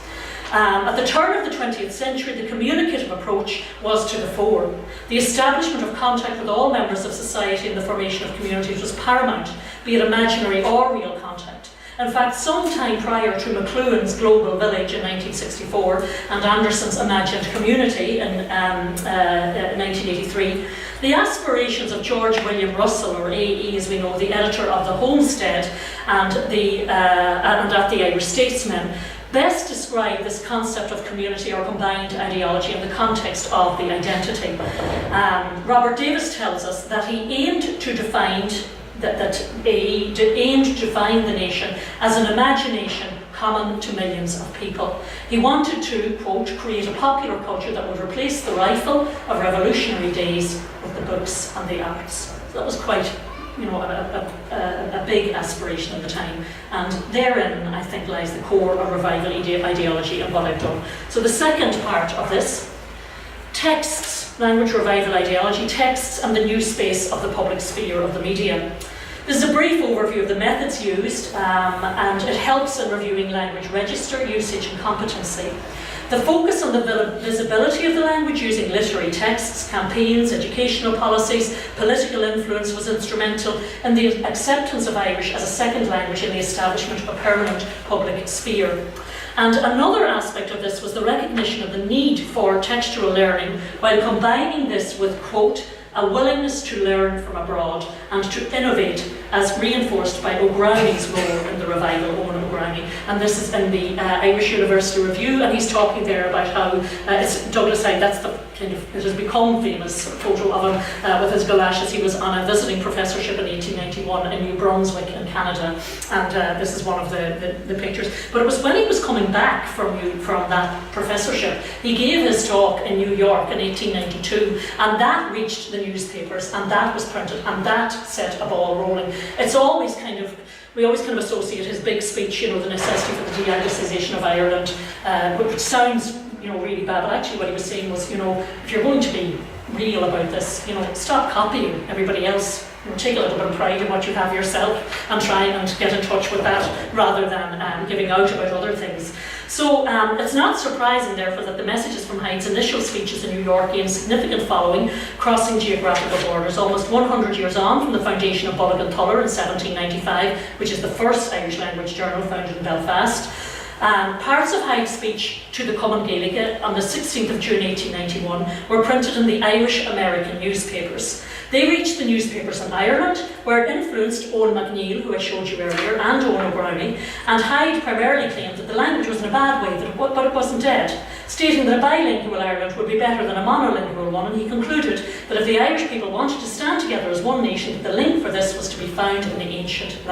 At the turn of the 20th century, the communicative approach was to the fore. The establishment of contact with all members of society and the formation of communities was paramount, be it imaginary or real contact. In fact, some time prior to McLuhan's Global Village in 1964 and Anderson's Imagined Community in 1983, the aspirations of George William Russell, or A.E. as we know, the editor of The Homestead and at the Irish Statesman, best describe this concept of community or combined ideology in the context of the identity. Robert Davis tells us that he aimed to define aimed to define the nation as an imagination common to millions of people. He wanted to, quote, create a popular culture that would replace the rifle of revolutionary days with the books and the arts. So that was quite, a big aspiration at the time, and therein, I think, lies the core of revival ideology and what I've done. So the second part of this, texts, language revival ideology, texts and the new space of the public sphere of the media. This is a brief overview of the methods used, and it helps in reviewing language register, usage and competency. The focus on the visibility of the language using literary texts, campaigns, educational policies, political influence was instrumental in the acceptance of Irish as a second language in the establishment of a permanent public sphere. And another aspect of this was the recognition of the need for textual learning while combining this with, quote, a willingness to learn from abroad and to innovate, as reinforced by O'Grownie's role in the revival, Owen O'Grownie. And this is in the Irish University Review, and he's talking there about how it's Douglas Hyde, that's the kind of, it has become famous photo of him with his galoshes. He was on a visiting professorship in 1891 in New Brunswick in Canada, and this is one of the pictures. But it was when he was coming back from that professorship, he gave his talk in New York in 1892, and that reached the newspapers, and that was printed, and that set a ball rolling. It's always we always kind of associate his big speech, the necessity for the de-Anglicization of Ireland, which sounds, really bad, but actually what he was saying was, if you're going to be real about this, stop copying everybody else. Take a little bit of pride in what you have yourself and try and get in touch with that rather than giving out about other things. So it's not surprising, therefore, that the messages from Hyde's initial speeches in New York gained significant following, crossing geographical borders, almost 100 years on from the foundation of Bullock and Tuller in 1795, which is the first Irish language journal founded in Belfast. Parts of Hyde's speech to the Common Gaelic on the 16th of June 1891 were printed in the Irish American newspapers. They reached the newspapers in Ireland, where it influenced Owen MacNeill, who I showed you earlier, and Owen O'Grownie, and Hyde primarily claimed that the language was in a bad way, but it wasn't dead, stating that a bilingual Ireland would be better than a monolingual one, and he concluded that if the Irish people wanted to stand together as one nation, the link for this was to be found in the ancient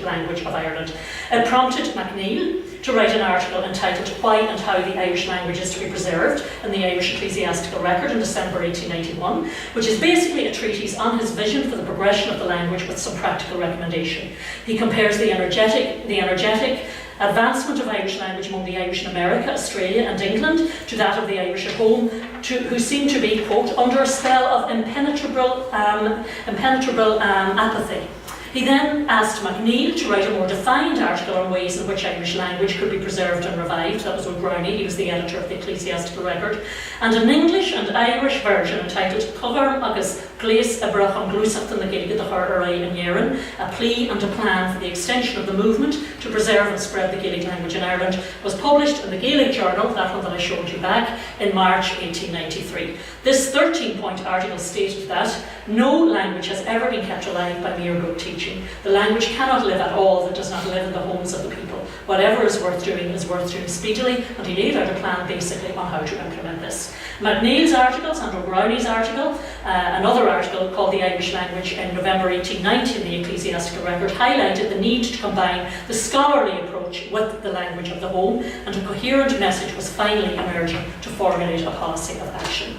language of Ireland. It prompted MacNeill to write an article entitled Why and How the Irish Language is to be Preserved in the Irish Ecclesiastical Record in December 1891, which is basically a treatise on his vision for the progression of the language with some practical recommendation. He compares the energetic advancement of Irish language among the Irish in America, Australia and England to that of the Irish at home, who seem to be, quote, under a spell of impenetrable apathy. He then asked MacNeill to write a more defined article on ways in which Irish language could be preserved and revived. That was O'Grownie, he was the editor of the Ecclesiastical Record. And an English and Irish version entitled Cover agus Gleis Abraham Glusach and the Gaelic the Harderai in Yerin, a plea and a plan for the extension of the movement to preserve and spread the Gaelic language in Ireland, was published in the Gaelic Journal, that one that I showed you back, in March 1893. This 13-point article stated that no language has ever been kept alive by mere good teaching. The language cannot live at all that does not live in the homes of the people. whatever is worth doing speedily, and he laid out a plan basically on how to implement this. MacNeill's articles, Andrew Brownie's article, another article called The Irish Language in November 1890 in the Ecclesiastical Record, highlighted the need to combine the scholarly approach with the language of the home, and a coherent message was finally emerging to formulate a policy of action.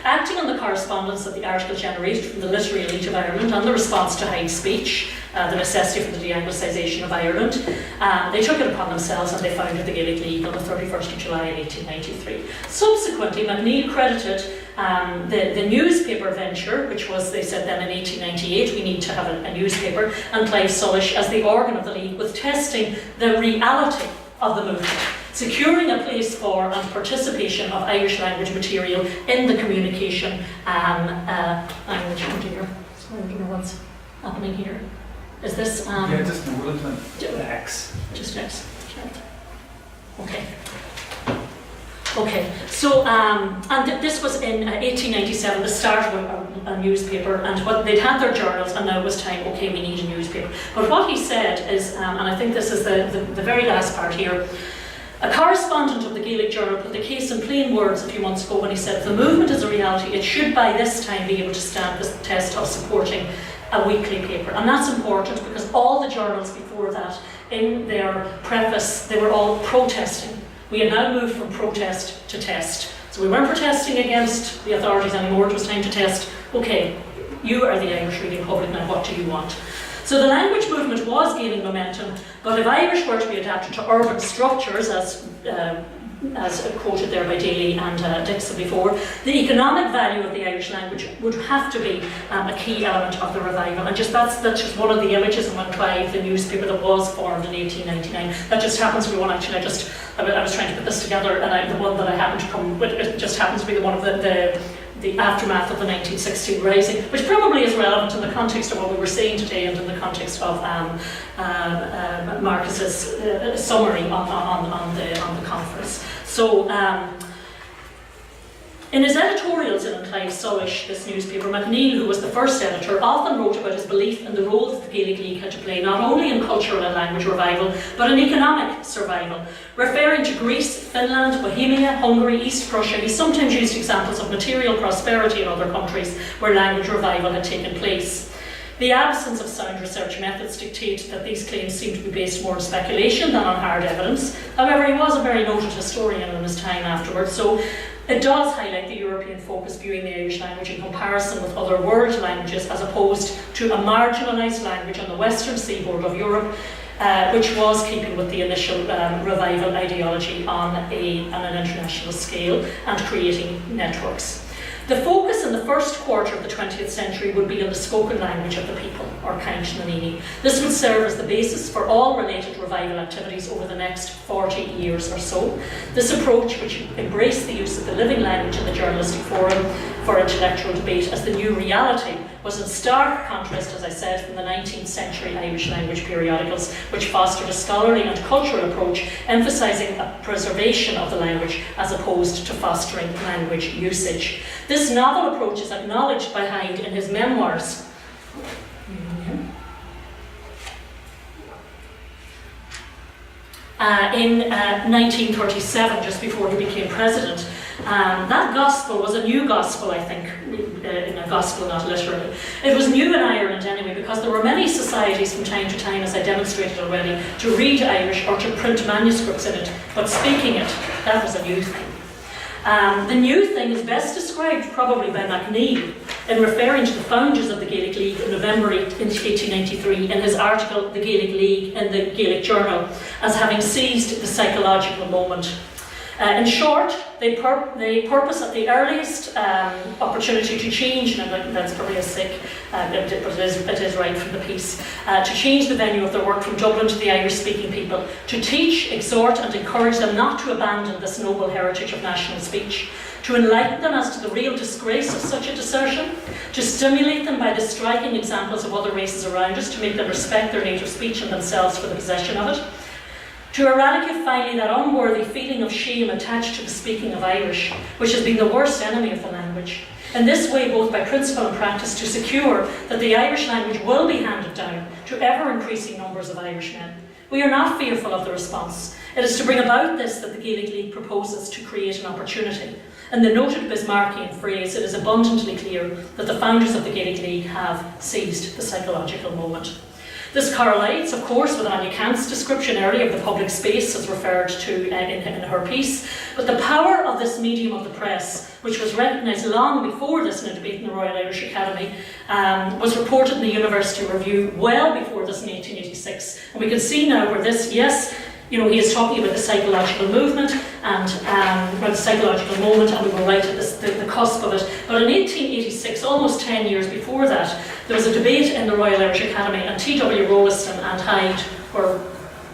Acting on the correspondence that the article generated from the literary elite of Ireland and the response to hate speech, the necessity for the de-Anglicisation of Ireland, they took it upon themselves and they founded the Gaelic League on the 31st of July 1893. Subsequently, MacNeill credited the newspaper venture, which was, they said then in 1898, we need to have a newspaper, and Clive Sullish as the organ of the League, with testing the reality of the movement, securing a place for and participation of Irish language material in the communication language. Oh dear, sorry, I don't know what's happening here. Is this? Yeah, just the word X. Just X. Okay. Okay, so, and this was in 1897, the start of a newspaper, and what they'd had their journals, and now it was time, okay, we need a newspaper. But what he said is, and I think this is the very last part here, a correspondent of the Gaelic Journal put the case in plain words a few months ago when he said, if the movement is a reality, it should by this time be able to stand the test of supporting a weekly paper. And that's important because all the journals before that, in their preface, they were all protesting. We had now moved from protest to test. So we weren't protesting against the authorities anymore, it was time to test. Okay, you are the Irish reading public, now what do you want? So the language movement was gaining momentum, but if Irish were to be adapted to urban structures, as quoted there by Daly and Dixon before, the economic value of the Irish language would have to be a key element of the revival. And that's just one of the images in one Clive, the newspaper that was formed in 1899. That just happens to be one, actually, I was trying to put this together, and the one that I happened to come with, it just happens to be the one of the aftermath of the 1916 Rising, which probably is relevant in the context of what we were saying today and in the context of Marcus's summary on the conference. So, in his editorials in Clive Sullish, this newspaper, MacNeill, who was the first editor, often wrote about his belief in the role that the Gaelic League had to play, not only in cultural and language revival, but in economic survival. Referring to Greece, Finland, Bohemia, Hungary, East Prussia, he sometimes used examples of material prosperity in other countries where language revival had taken place. The absence of sound research methods dictate that these claims seem to be based more on speculation than on hard evidence. However, he was a very noted historian in his time afterwards, so it does highlight the European focus viewing the Irish language in comparison with other world languages as opposed to a marginalised language on the western seaboard of Europe, which was keeping with the initial revival ideology on an international scale and creating networks. The focus in the first quarter of the 20th century would be on the spoken language of the people, or Caint na Nini. This would serve as the basis for all related revival activities over the next 40 years or so. This approach, which embraced the use of the living language in the journalistic forum for intellectual debate as the new reality, was in stark contrast, as I said, from the 19th century Irish language periodicals, which fostered a scholarly and cultural approach, emphasising a preservation of the language as opposed to fostering language usage. This novel approach is acknowledged by Hind in his memoirs. In 1937, just before he became president. That gospel was a new gospel, I think, in a gospel, not literally. It was new in Ireland anyway, because there were many societies from time to time, as I demonstrated already, to read Irish or to print manuscripts in it, but speaking it, that was a new thing. The new thing is best described probably by MacNeill in referring to the founders of the Gaelic League in November 1893 in his article, The Gaelic League, in the Gaelic Journal, as having seized the psychological moment. In short, they purpose at the earliest opportunity to change, and that's probably a sick, but it is right from the piece, to change the venue of their work from Dublin to the Irish-speaking people, to teach, exhort and encourage them not to abandon this noble heritage of national speech, to enlighten them as to the real disgrace of such a desertion, to stimulate them by the striking examples of other races around us, to make them respect their native speech and themselves for the possession of it, to eradicate finally that unworthy feeling of shame attached to the speaking of Irish, which has been the worst enemy of the language. In this way, both by principle and practice, to secure that the Irish language will be handed down to ever-increasing numbers of Irishmen, We are not fearful of the response. It is to bring about this that the Gaelic League proposes to create an opportunity. In the noted Bismarckian phrase, it is abundantly clear that the founders of the Gaelic League have seized the psychological moment. This correlates, of course, with Anya Kant's description earlier of the public space as referred to in her piece, but the power of this medium of the press, which was recognised long before this in a debate in the Royal Irish Academy, was reported in the University Review well before this in 1886. And we can see now where this, yes, he is talking about the psychological movement and the psychological moment, and we were right at the cusp of it. But in 1886, almost 10 years before that, there was a debate in the Royal Irish Academy, and T.W. Rolleston and Hyde were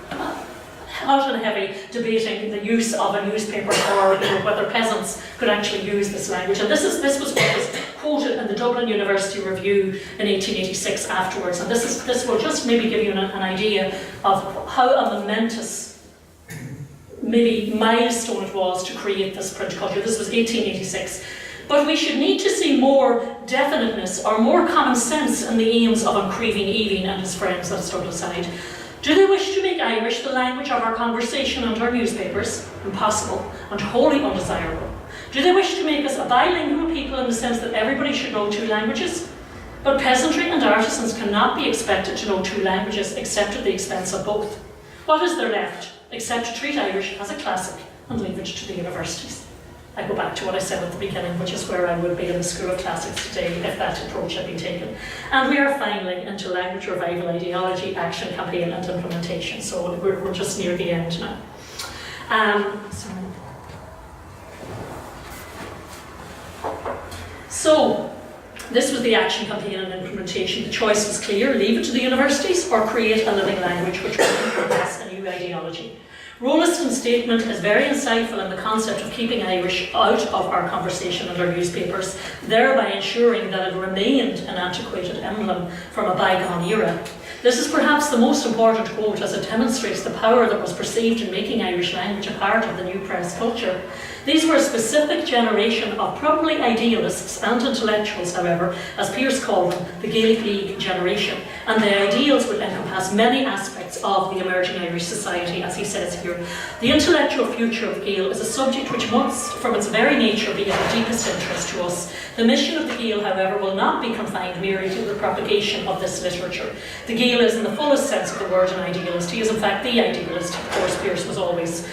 hot and heavy debating the use of a newspaper, or whether peasants could actually use this language. And this was what was quoted in the Dublin University Review in 1886 afterwards. And this will just maybe give you an idea of how a momentous maybe milestone it was to create this print culture. This was 1886. But we should need to see more definiteness or more common sense in the aims of Uncreeving Eving and his friends at Stuttleside. Do they wish to make Irish the language of our conversation and our newspapers? Impossible and wholly undesirable. Do they wish to make us a bilingual people in the sense that everybody should know 2 languages? But peasantry and artisans cannot be expected to know 2 languages except at the expense of both. What is there left except to treat Irish as a classic and leave it to the universities? I go back to what I said at the beginning, which is where I would be in the School of Classics today if that approach had been taken. And we are finally into language revival, ideology, action, campaign and implementation. So we're just near the end now. So this was the action, campaign and implementation. The choice was clear: leave it to the universities or create a living language which would progress a new ideology. Rolleston's statement is very insightful in the concept of keeping Irish out of our conversation and our newspapers, thereby ensuring that it remained an antiquated emblem from a bygone era. This is perhaps the most important quote, as it demonstrates the power that was perceived in making Irish language a part of the new press culture. These were a specific generation of probably idealists and intellectuals, however, as Pearce called them, the Gaelic League generation, and the ideals would encompass many aspects of the emerging Irish society, as he says here. The intellectual future of the Gael is a subject which must, from its very nature, be of the deepest interest to us. The mission of the Gael, however, will not be confined merely to the propagation of this literature. The Gael is, in the fullest sense of the word, an idealist. He is, in fact, the idealist. Of course, Pearce was always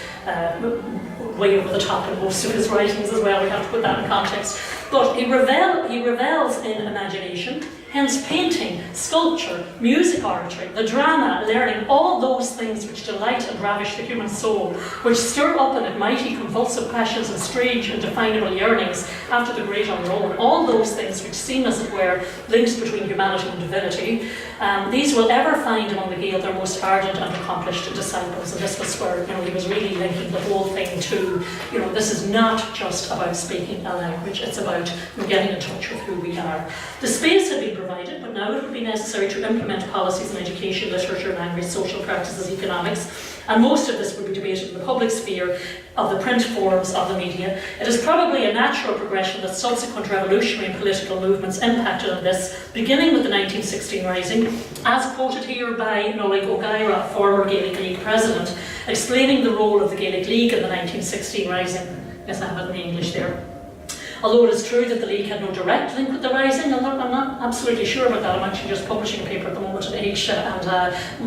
way over the top in most of his writings as well. We have to put that in context. But he revels in imagination, hence painting, sculpture, music, oratory, the drama, learning, all those things which delight and ravish the human soul, which stir up in it mighty convulsive passions and strange and definable yearnings after the great unknown, all those things which seem, as it were, links between humanity and divinity. These will ever find among the Gael their most ardent and accomplished disciples. And this was where he was really linking the whole thing to, this is not just about speaking a language, it's about getting in touch with who we are. The space had been provided, but now it would be necessary to implement policies in education, literature, language, social practices, economics, and most of this would be debated in the public sphere of the print forms of the media. It is probably a natural progression that subsequent revolutionary and political movements impacted on this, beginning with the 1916 Rising, as quoted here by Nollaig O'Gara, former Gaelic League president, explaining the role of the Gaelic League in the 1916 Rising. Yes, I have it in the English there. Although it is true that the League had no direct link with the Rising, I'm not absolutely sure about that. I'm actually just publishing a paper at the moment at Age, and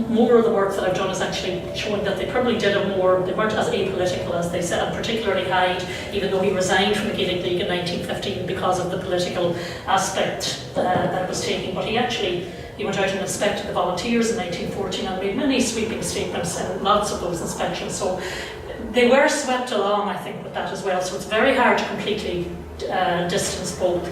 more of the work that I've done is actually showing that they probably did it more, they weren't as apolitical as they said, and particularly Hyde, even though he resigned from the Gaelic League in 1915 because of the political aspect that it was taking. But he went out and inspected the volunteers in 1914 and made many sweeping statements in lots of those inspections. So they were swept along, I think, with that as well. So it's very hard to completely distance both.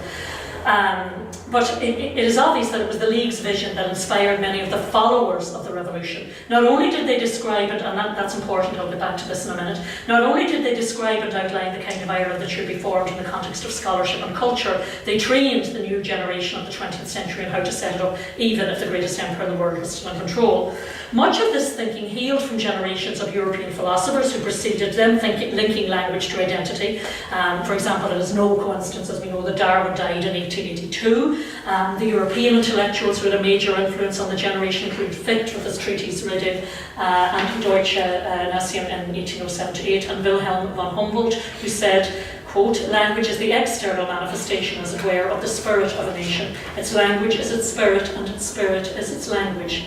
But it is obvious that it was the League's vision that inspired many of the followers of the revolution. Not only did they describe it, and that's important, I'll get back to this in a minute, not only did they describe and outline the kind of Ireland that should be formed in the context of scholarship and culture, they trained the new generation of the 20th century on how to set it up, even if the greatest empire in the world was still in control. Much of this thinking hailed from generations of European philosophers who preceded them, linking language to identity. For example, it is no coincidence, as we know, that Darwin died in 1882. The European intellectuals who had a major influence on the generation include Fichte with his treatise Rede and Deutsche Nation in 1807-8, and Wilhelm von Humboldt, who said, quote, "Language is the external manifestation, as it were, of the spirit of a nation. Its language is its spirit, and its spirit is its language."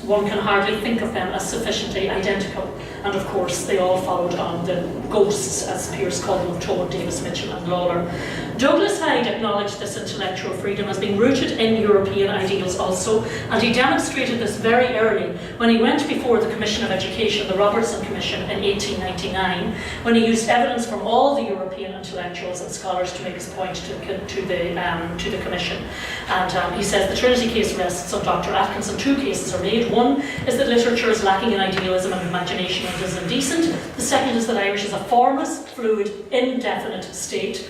One can hardly think of them as sufficiently identical. And of course, they all followed on the ghosts, as Pearce called them, of Todd, Davis, Mitchell and Lawler. Douglas Hyde acknowledged this intellectual freedom as being rooted in European ideals also, and he demonstrated this very early when he went before the Commission of Education, the Robertson Commission, in 1899, when he used evidence from all the European intellectuals and scholars to make his point to the Commission. And he says the Trinity case rests on Dr. Atkinson. Two cases are made. One is that literature is lacking in idealism and imagination and is indecent. The second is that Irish is a formless, fluid, indefinite state,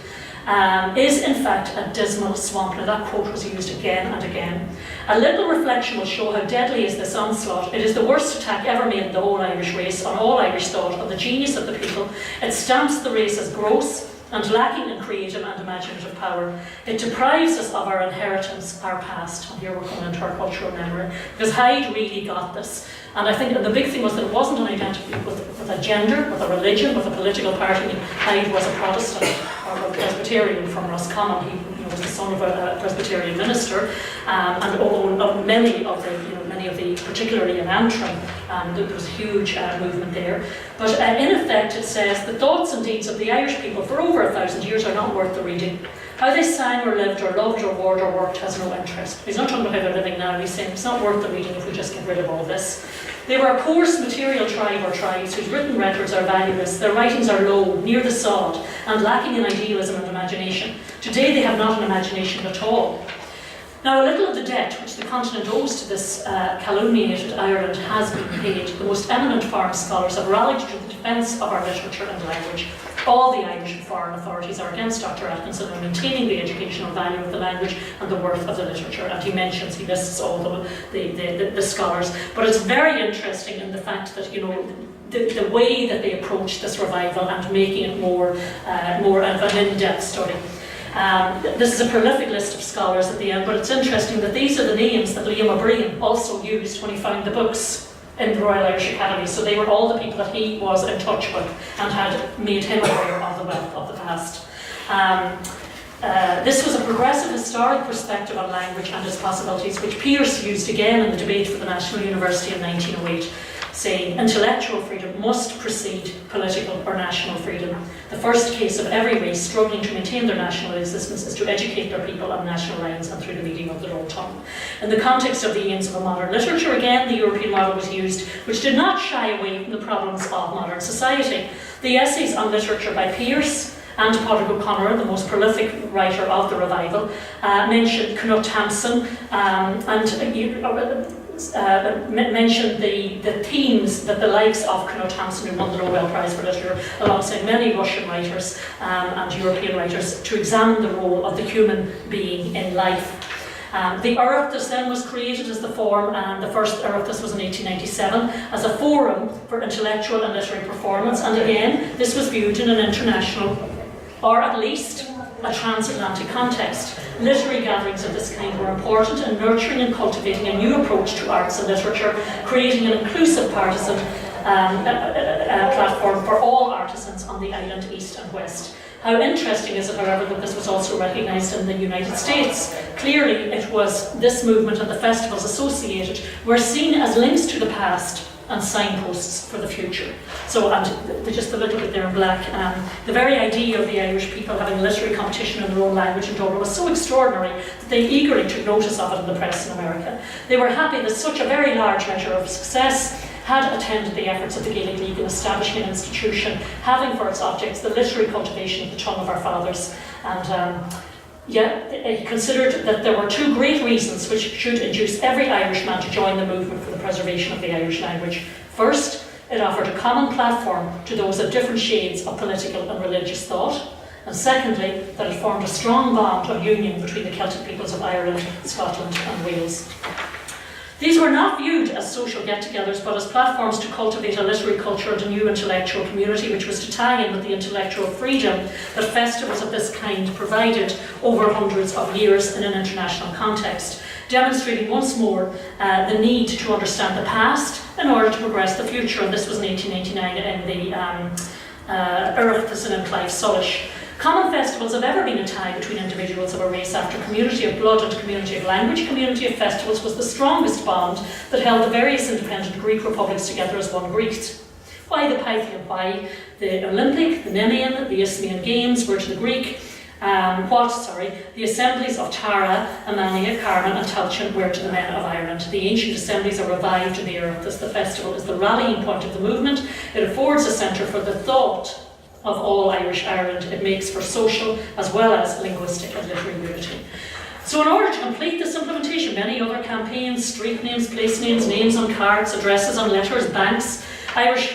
is in fact a dismal swamp. Now that quote was used again and again. A little reflection will show how deadly is this onslaught. It is the worst attack ever made in the whole Irish race, on all Irish thought, on the genius of the people. It stamps the race as gross and lacking in creative and imaginative power. It deprives us of our inheritance, our past. And here we're coming into our cultural memory, because Hyde really got this. And I think the big thing was that it wasn't an identity with a gender, with a religion, with a political party. I mean, Hyde was a Protestant or a Presbyterian from Roscommon. He was the son of a Presbyterian minister, and of many of the, particularly in Antrim, there was a huge movement there. But in effect, it says the thoughts and deeds of the Irish people for over 1,000 years are not worth the reading. How they sang or lived or loved or warred or worked has no interest. He's not talking about how they're living now. He's saying it's not worth the reading if we just get rid of all this. They were a coarse, material tribe or tribes whose written records are valueless. Their writings are low, near the sod, and lacking in idealism and imagination. Today they have not an imagination at all. Now, a little of the debt which the continent owes to this calumniated Ireland has been paid. The most eminent foreign scholars have rallied to the defence of our literature and language. All the Irish and foreign authorities are against Dr. Atkinson in maintaining the educational value of the language and the worth of the literature. And he lists all the scholars. But it's very interesting in the fact that, you know, the way that they approach this revival and making it more of an in-depth study. This is a prolific list of scholars at the end, but it's interesting that these are the names that Liam O'Brien also used when he found the books in the Royal Irish Academy. So they were all the people that he was in touch with and had made him aware of the wealth of the past. This was a progressive historic perspective on language and its possibilities, which Pearce used again in the debate for the National University in 1908, saying intellectual freedom must precede political or national freedom. The first case of every race struggling to maintain their national existence is to educate their people on national lines and through the medium of their own tongue. In the context of the aims of a modern literature, again, the European model was used, which did not shy away from the problems of modern society. The essays on literature by Pearce and Padraig O'Connor, the most prolific writer of the revival, mentioned Knut Hamsun mentioned the themes that the likes of Knut Hamsun, who won the Nobel Prize for Literature, alongside many Russian writers and European writers, to examine the role of the human being in life. The Oireachtas then was created as the form, and the first Oireachtas was in 1897, as a forum for intellectual and literary performance. And again, this was viewed in an international, or at least a transatlantic context. Literary gatherings of this kind were important in nurturing and cultivating a new approach to arts and literature, creating an inclusive partisan platform for all artisans on the island, east and west. How interesting is it, however, that this was also recognised in the United States? Clearly, it was this movement and the festivals associated were seen as links to the past and signposts for the future. So, and just a little bit there in black, the very idea of the Irish people having literary competition in their own language in Dublin was so extraordinary that they eagerly took notice of it in the press in America. They were happy that such a very large measure of success had attended the efforts of the Gaelic League in establishing an institution having for its objects the literary cultivation of the tongue of our fathers. And he considered that there were two great reasons which should induce every Irishman to join the movement for the preservation of the Irish language. First, it offered a common platform to those of different shades of political and religious thought. And secondly, that it formed a strong bond of union between the Celtic peoples of Ireland, Scotland and Wales. These were not viewed as social get-togethers, but as platforms to cultivate a literary culture and a new intellectual community, which was to tie in with the intellectual freedom that festivals of this kind provided over hundreds of years in an international context, demonstrating once more the need to understand the past in order to progress the future. And this was in 1889 in the Oireachtas and Clive Sullish. Common festivals have ever been a tie between individuals of a race after community of blood and community of language. Community of festivals was the strongest bond that held the various independent Greek republics together as one Greece. Why the Pythian? Why the Olympic, the Nemean, the Isthmian Games were to the Greek? The assemblies of Tara, Amania, Carmen and Talchan were to the men of Ireland. The ancient assemblies are revived in the Oireachtas. The festival is the rallying point of the movement. It affords a centre for the thought of all Irish Ireland. It makes for social as well as linguistic and literary unity. So in order to complete this implementation, many other campaigns, street names, place names, names on cards, addresses on letters, banks, Irish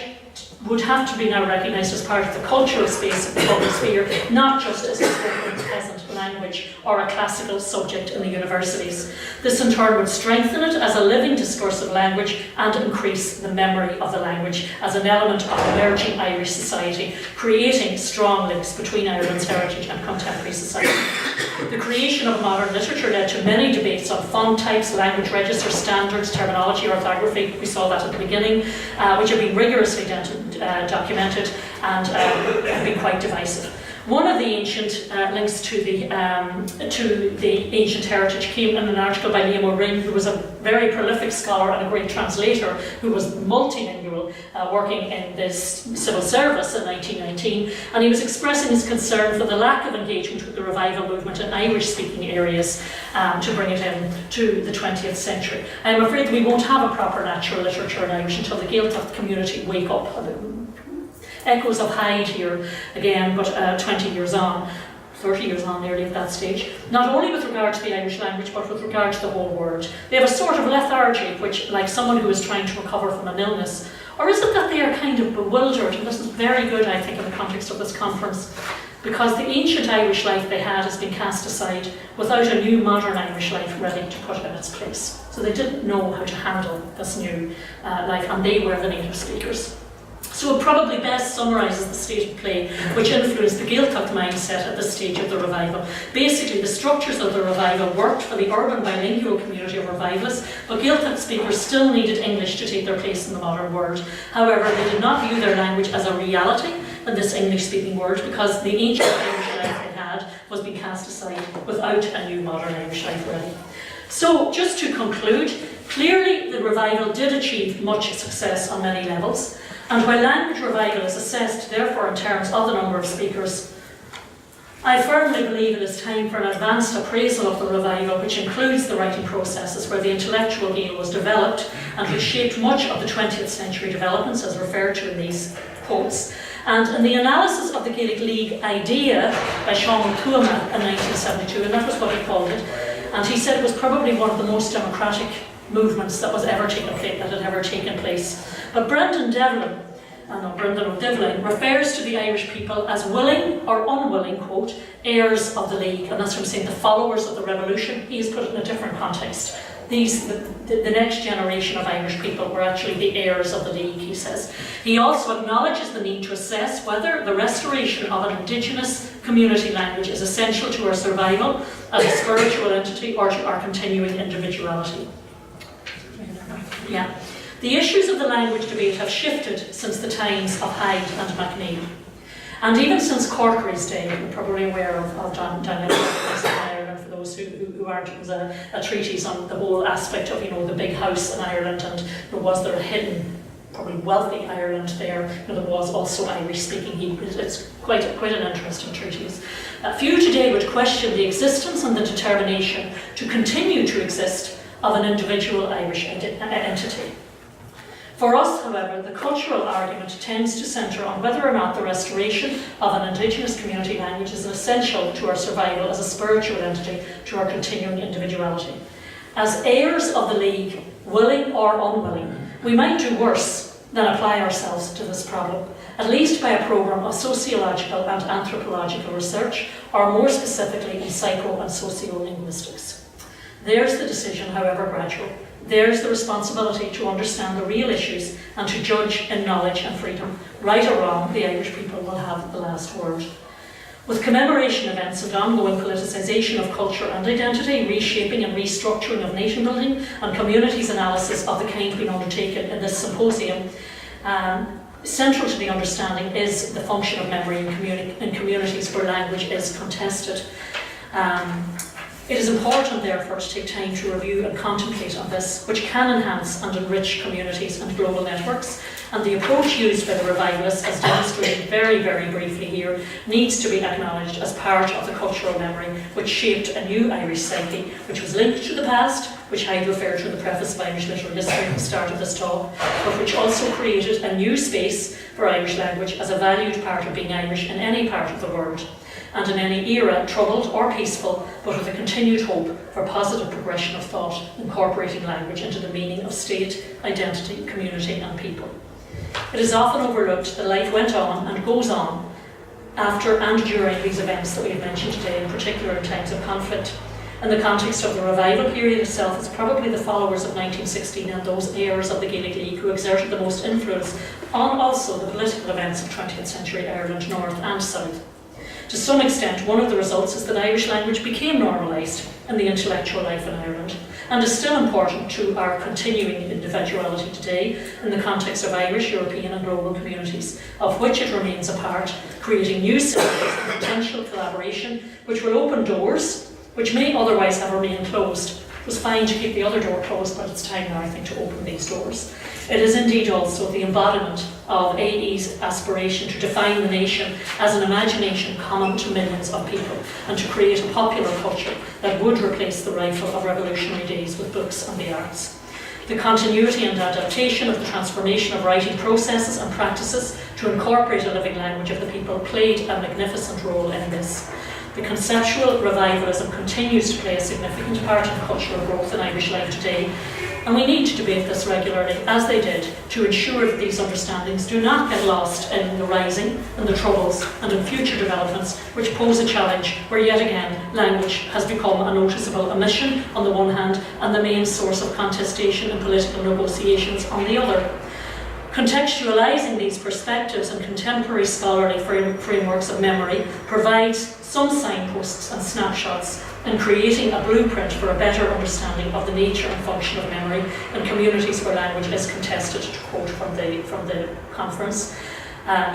would have to be now recognised as part of the cultural space of the public sphere, not just as a spoken peasant language or a classical subject in the universities. This in turn would strengthen it as a living discursive language and increase the memory of the language as an element of emerging Irish society, creating strong links between Ireland's heritage and contemporary society. The creation of modern literature led to many debates on font types, language registers, standards, terminology, orthography. We saw that at the beginning, which have been rigorously documented and have been quite divisive. One of the ancient links to the ancient heritage came in an article by Liam O'Brien, who was a very prolific scholar and a great translator, who was multilingual, working in this civil service in 1919, and he was expressing his concern for the lack of engagement with the revival movement in Irish-speaking areas to bring it in to the 20th century. I'm afraid that we won't have a proper natural literature in Irish until the Gaeltacht community wake up. Echoes of Hyde here again, but 20 years on, 30 years on nearly at that stage, not only with regard to the Irish language, but with regard to the whole world. They have a sort of lethargy, which, like someone who is trying to recover from an illness, or is it that they are kind of bewildered? And this is very good, I think, in the context of this conference, because the ancient Irish life they had has been cast aside without a new modern Irish life ready to put it in its place. So they didn't know how to handle this new life, and they were the native speakers. So it probably best summarises the state of play which influenced the Gaeltacht mindset at this stage of the revival. Basically, the structures of the revival worked for the urban bilingual community of revivalists, but Gaeltacht speakers still needed English to take their place in the modern world. However, they did not view their language as a reality in this English-speaking world, because the ancient Irish life they had was being cast aside without a new modern Irish life ready. So, just to conclude, clearly the revival did achieve much success on many levels. And while language revival is assessed, therefore, in terms of the number of speakers, I firmly believe it is time for an advanced appraisal of the revival, which includes the writing processes where the intellectual Gael was developed and which shaped much of the 20th century developments, as referred to in these quotes. And in the analysis of the Gaelic League idea by Sean Tuama in 1972, and that was what he called it, and he said it was probably one of the most democratic movements that had ever taken place. But Brendan O'Divlin refers to the Irish people as willing or unwilling, quote, heirs of the League, and that's from saying the followers of the revolution. He has put it in a different context. The next generation of Irish people were actually the heirs of the League, he says. He also acknowledges the need to assess whether the restoration of an indigenous community language is essential to our survival as a spiritual entity or to our continuing individuality. Yeah. The issues of the language debate have shifted since the times of Hyde and MacNeil. And even since Corkery's day, you're probably aware of Daniel Corkery's in Ireland, for those who aren't. It was a treatise on the whole aspect of, the big house in Ireland, and was there a hidden, probably wealthy Ireland there. There was also Irish-speaking. It's quite an interesting treatise. Few today would question the existence and the determination to continue to exist of an individual Irish entity. For us, however, the cultural argument tends to centre on whether or not the restoration of an Indigenous community language is essential to our survival as a spiritual entity, to our continuing individuality. As heirs of the League, willing or unwilling, we might do worse than apply ourselves to this problem, at least by a programme of sociological and anthropological research, or more specifically in psycho and sociolinguistics. There's the decision, however gradual. Theirs the responsibility to understand the real issues and to judge in knowledge and freedom. Right or wrong, the Irish people will have the last word. With commemoration events and ongoing politicisation of culture and identity, reshaping and restructuring of nation building and communities analysis of the kind being undertaken in this symposium, central to the understanding is the function of memory in communities where language is contested. It is important, therefore, to take time to review and contemplate on this, which can enhance and enrich communities and global networks. And the approach used by the revivalists, as demonstrated very, very briefly here, needs to be acknowledged as part of the cultural memory which shaped a new Irish psyche, which was linked to the past, which I referred to in the preface of Irish Literary History at the start of this talk, but which also created a new space for Irish language as a valued part of being Irish in any part of the world, and in any era, troubled or peaceful, but with a continued hope for positive progression of thought, incorporating language into the meaning of state, identity, community and people. It is often overlooked that life went on and goes on after and during these events that we have mentioned today, in particular in times of conflict. In the context of the revival period itself, it's probably the followers of 1916 and those heirs of the Gaelic League who exerted the most influence on also the political events of 20th century Ireland, North and South. To some extent, one of the results is that Irish language became normalised in the intellectual life in Ireland, and is still important to our continuing individuality today in the context of Irish, European and global communities, of which it remains a part, creating new synergies and potential collaboration which will open doors which may otherwise have remained closed. It was fine to keep the other door closed, but it's time now, I think, to open these doors. It is indeed also the embodiment of AE's aspiration to define the nation as an imagination common to millions of people, and to create a popular culture that would replace the rifle of revolutionary days with books and the arts. The continuity and adaptation of the transformation of writing processes and practices to incorporate a living language of the people played a magnificent role in this. The conceptual revivalism continues to play a significant part in cultural growth in Irish life today, and we need to debate this regularly, as they did, to ensure that these understandings do not get lost in the rising and the troubles and in future developments which pose a challenge where yet again language has become a noticeable omission on the one hand and the main source of contestation and political negotiations on the other. Contextualising these perspectives and contemporary scholarly frameworks of memory provides some signposts and snapshots in creating a blueprint for a better understanding of the nature and function of memory in communities where language is contested, to quote from the conference,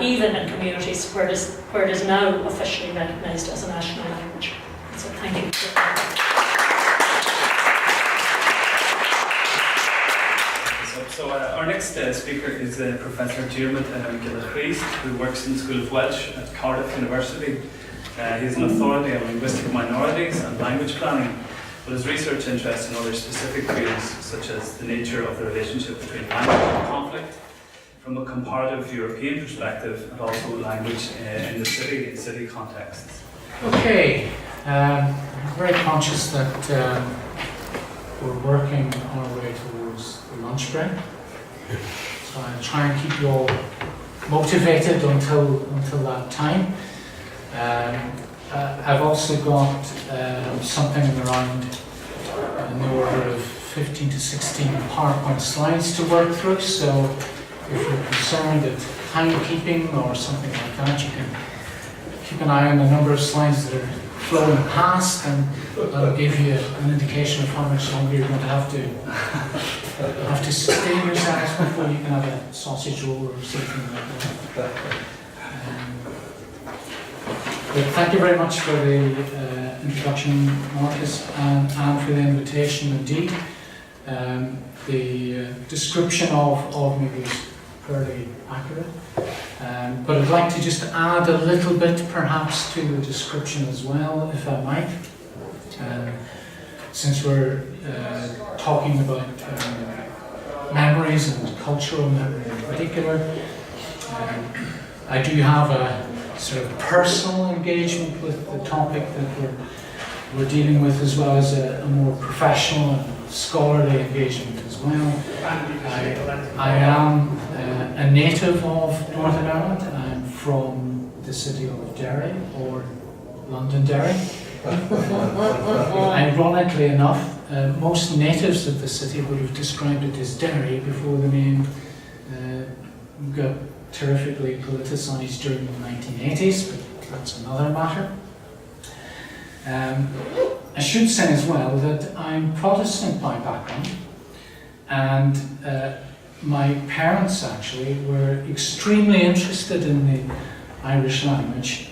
even in communities where it is now officially recognised as a national language. So thank you. So our next speaker is Professor Diarmuid McGillicreast, who works in the School of Welsh at Cardiff University. He is an authority on linguistic minorities and language planning, but his research interests in other specific fields, such as the nature of the relationship between language and conflict, from a comparative European perspective, and also language in the city contexts. Okay, I'm very conscious that we're working our way towards the lunch break, so I'll try and keep you all motivated until that time. I've also got something around in the order of 15 to 16 PowerPoint slides to work through, so if you're concerned at timekeeping or something like that, you can keep an eye on the number of slides that are flowing past, and that'll give you an indication of how much longer you're going to have to sustain yourselves before you can have a sausage roll or something like that. But thank you very much for the introduction, Marcus, and for the invitation indeed. The description of me was fairly accurate, but I'd like to just add a little bit perhaps to the description as well, if I might. Since we're talking about memories and cultural memory in particular, I do have a sort of personal engagement with the topic that we're dealing with, as well as a more professional and scholarly engagement as well. I am a native of Northern Ireland. I'm from the city of Derry, or Londonderry, Ironically enough, most natives of the city would have described it as Derry before the name got terrifically politicised during the 1980s, but that's another matter. I should say as well that I'm Protestant by background, and my parents actually were extremely interested in the Irish language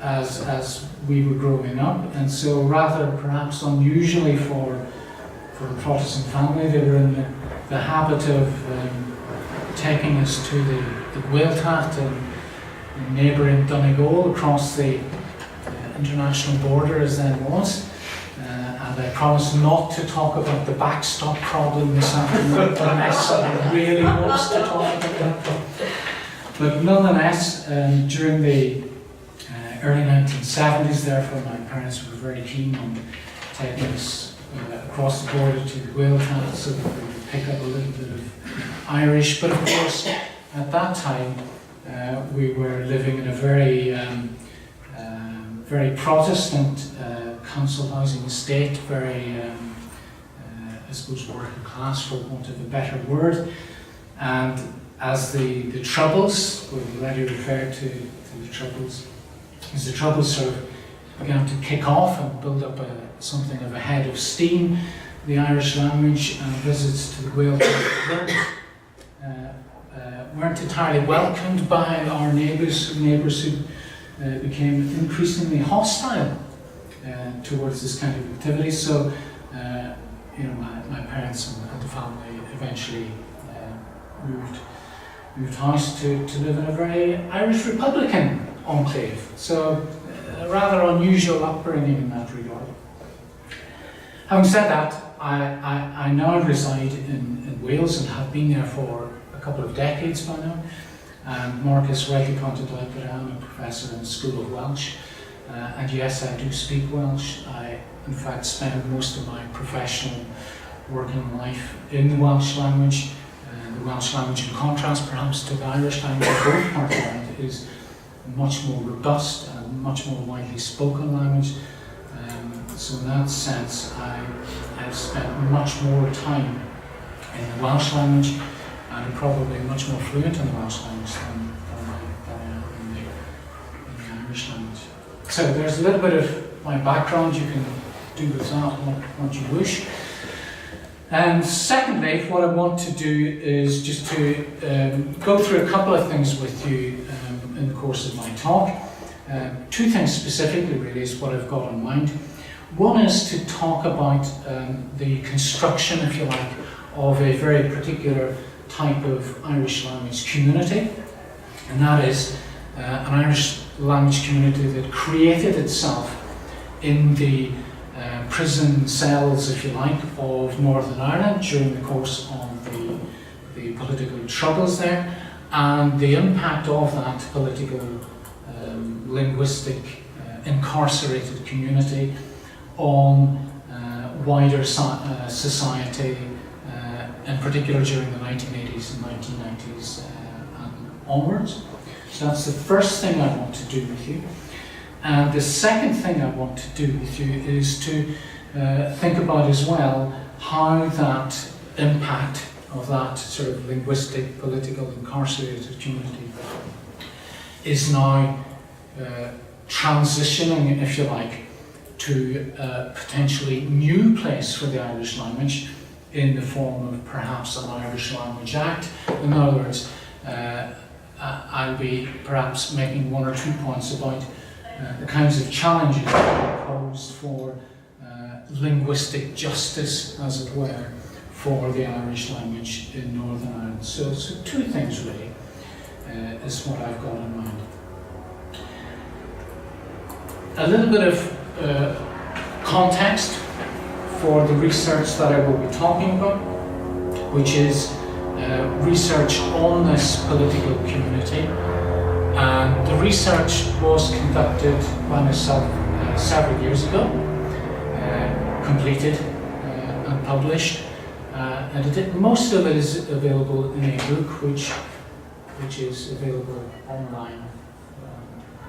as we were growing up, and so rather perhaps unusually for a Protestant family, they were in the habit of taking us to the Gaeltacht in neighbouring Donegal across the international border as then was. And I promise not to talk about the backstop problem this afternoon unless I really wants to talk about that. But nonetheless, during the early 1970s, therefore, my parents were very keen on taking us across the border to the Gaeltacht so that we would pick up a little bit of Irish. But of course, at that time, we were living in a very Protestant council housing estate, very, I suppose, working class for want of a better word. And as the Troubles, we've already referred to the Troubles, as the Troubles sort of began to kick off and build up something of a head of steam, the Irish language and visits to the Gaeltacht weren't entirely welcomed by our neighbours who became increasingly hostile towards this kind of activity. So, my parents and the family eventually moved house to live in a very Irish Republican enclave. So, a rather unusual upbringing in that regard. Having said that, I now reside in Wales and have been there for a couple of decades by now. And Marcus rightly pointed out that I am a professor in the School of Welsh. And yes, I do speak Welsh. I, in fact, spend most of my professional working life in the Welsh language. The Welsh language, in contrast perhaps to the Irish language, both parts of it, is much more robust and much more widely spoken language. So in that sense, I've spent much more time in the Welsh language, and I'm probably much more fluent in the Welsh language than I am in the Irish language. So there's a little bit of my background. You can do with that what you wish. And secondly, what I want to do is just to go through a couple of things with you in the course of my talk. Two things specifically really is what I've got in mind. One is to talk about the construction, if you like, of a very particular type of Irish language community, and that is an Irish language community that created itself in the prison cells, if you like, of Northern Ireland during the course of the political troubles there, and the impact of that political, linguistic, incarcerated community on wider society, in particular during the 1980s and 1990s and onwards. So that's the first thing I want to do with you. And the second thing I want to do with you is to think about as well how that impact of that sort of linguistic, political, incarcerated community is now transitioning, if you like, to a potentially new place for the Irish language in the form of perhaps an Irish Language Act. In other words, I'll be perhaps making one or two points about the kinds of challenges that are posed for linguistic justice, as it were, for the Irish language in Northern Ireland. So two things really is what I've got in mind. A little bit of context for the research that I will be talking about, which is research on this political community. And the research was conducted by myself several years ago, completed and published, and most of it is available in a book which is available online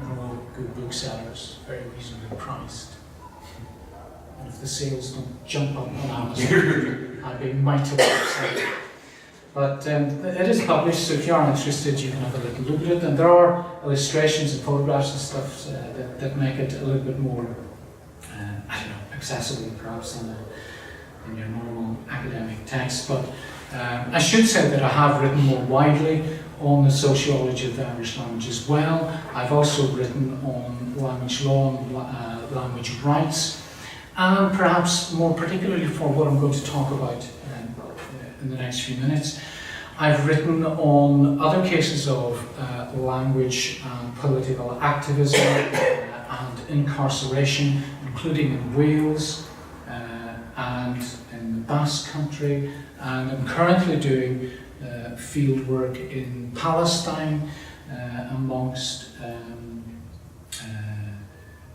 they're all good booksellers, very reasonably priced. And if the sales don't jump up on Amazon, I'd be mightily upset. But it is published, so if you are interested, you can have a little look at it. And there are illustrations and photographs and stuff that make it a little bit more, I don't know, accessible perhaps than your normal academic text. But I should say that I have written more widely on the sociology of the Irish language as well. I've also written on language law and language rights, and perhaps more particularly for what I'm going to talk about in the next few minutes, I've written on other cases of language and political activism and incarceration, including in Wales and in the Basque Country, and I'm currently doing field work in Palestine amongst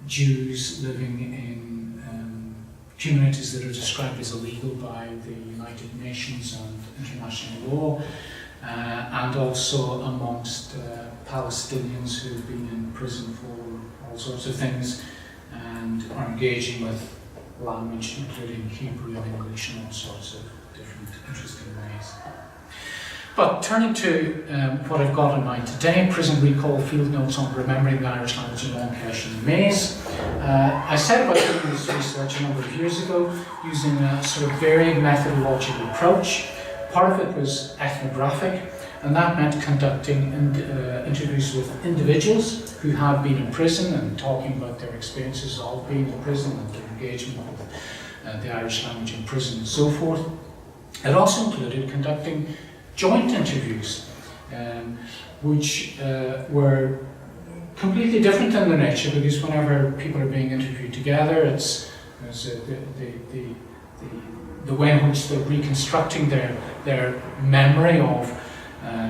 Jews living in communities that are described as illegal by the United Nations and international law, and also amongst Palestinians who have been in prison for all sorts of things and are engaging with language, including Hebrew and English in all sorts of different interesting ways. But turning to what I've got in mind today, Prison Recall Field Notes on Remembering the Irish Language in Long Cash and Maze. I set about doing this research a number of years ago using a sort of varied methodological approach. Part of it was ethnographic, and that meant conducting interviews with individuals who had been in prison and talking about their experiences of being in prison and their engagement with the Irish language in prison and so forth. It also included conducting joint interviews, which were completely different in their nature, because whenever people are being interviewed together, it's the way in which they're reconstructing their memory of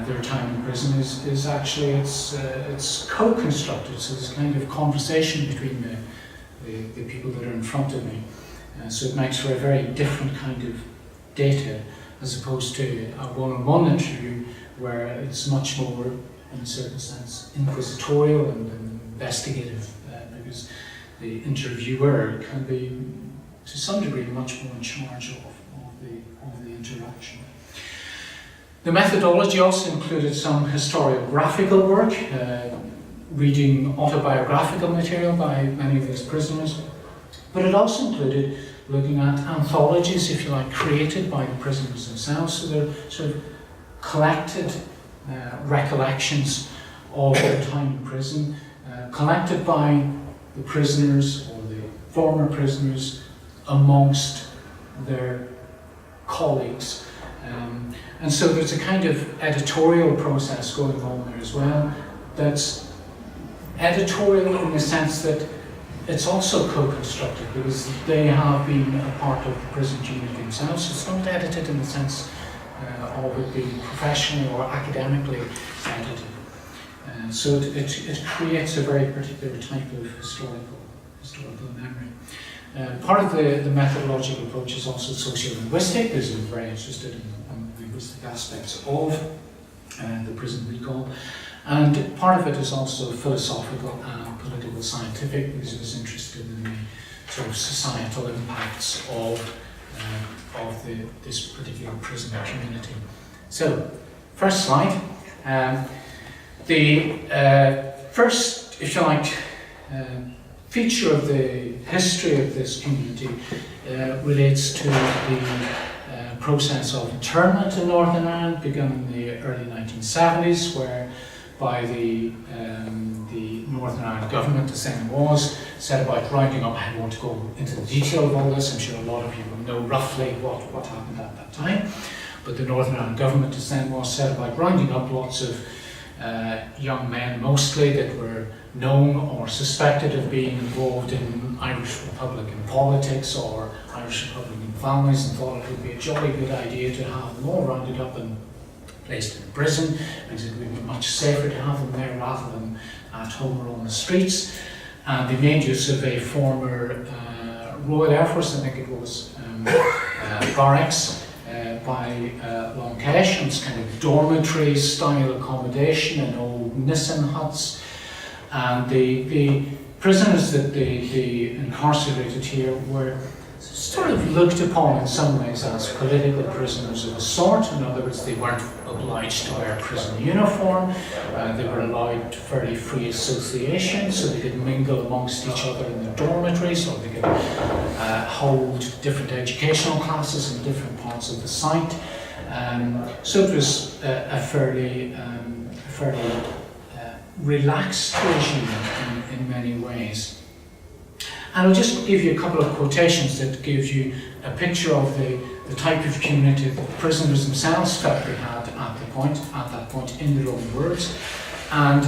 their time in prison is actually it's co-constructed. So there's a kind of conversation between the people that are in front of me. So it makes for a very different kind of data, as opposed to a one-on-one interview where it's much more, in a certain sense, inquisitorial and investigative, because the interviewer can be, to some degree, much more in charge of the interaction. The methodology also included some historiographical work, reading autobiographical material by many of these prisoners, but it also included looking at anthologies, if you like, created by the prisoners themselves. So they're sort of collected recollections of their time in prison, collected by the prisoners or the former prisoners amongst their colleagues. And so there's a kind of editorial process going on there as well, that's editorial in the sense that it's also co-constructed, because they have been a part of the prison community themselves. So it's not edited in the sense of it being professionally or academically edited. So it creates a very particular type of historical memory. Part of the methodological approach is also sociolinguistic. Because we're very interested in linguistic aspects of the prison recall. And part of it is also philosophical and political scientific, because it was interested in the sort of societal impacts of this particular prison community. So, first slide. The first, if you like, feature of the history of this community relates to the process of internment in Northern Ireland, begun in the early 1970s, where by the Northern Ireland government, the same was, set about rounding up. I won't go into the detail of all this. I'm sure a lot of you will know roughly what happened at that time. But the Northern Ireland government, the same was, set about rounding up lots of young men, mostly, that were known or suspected of being involved in Irish Republican politics or Irish Republican families, and thought it would be a jolly good idea to have them all rounded up and placed in prison, because it would be much safer to have them there rather than at home or on the streets. And they made use of a former Royal Air Force, I think it was, barracks by Long Cash, and it's kind of dormitory style accommodation in old Nissen huts, And the prisoners that they incarcerated here were sort of looked upon in some ways as political prisoners of a sort. In other words, they weren't obliged to wear prison uniform. They were allowed very free association, so they could mingle amongst each other in the dormitories, or they could hold different educational classes in different parts of the site. So it was a fairly relaxed regime in many ways. And I'll just give you a couple of quotations that gives you a picture of the type of community that the prisoners themselves felt they had at that point in their own words, and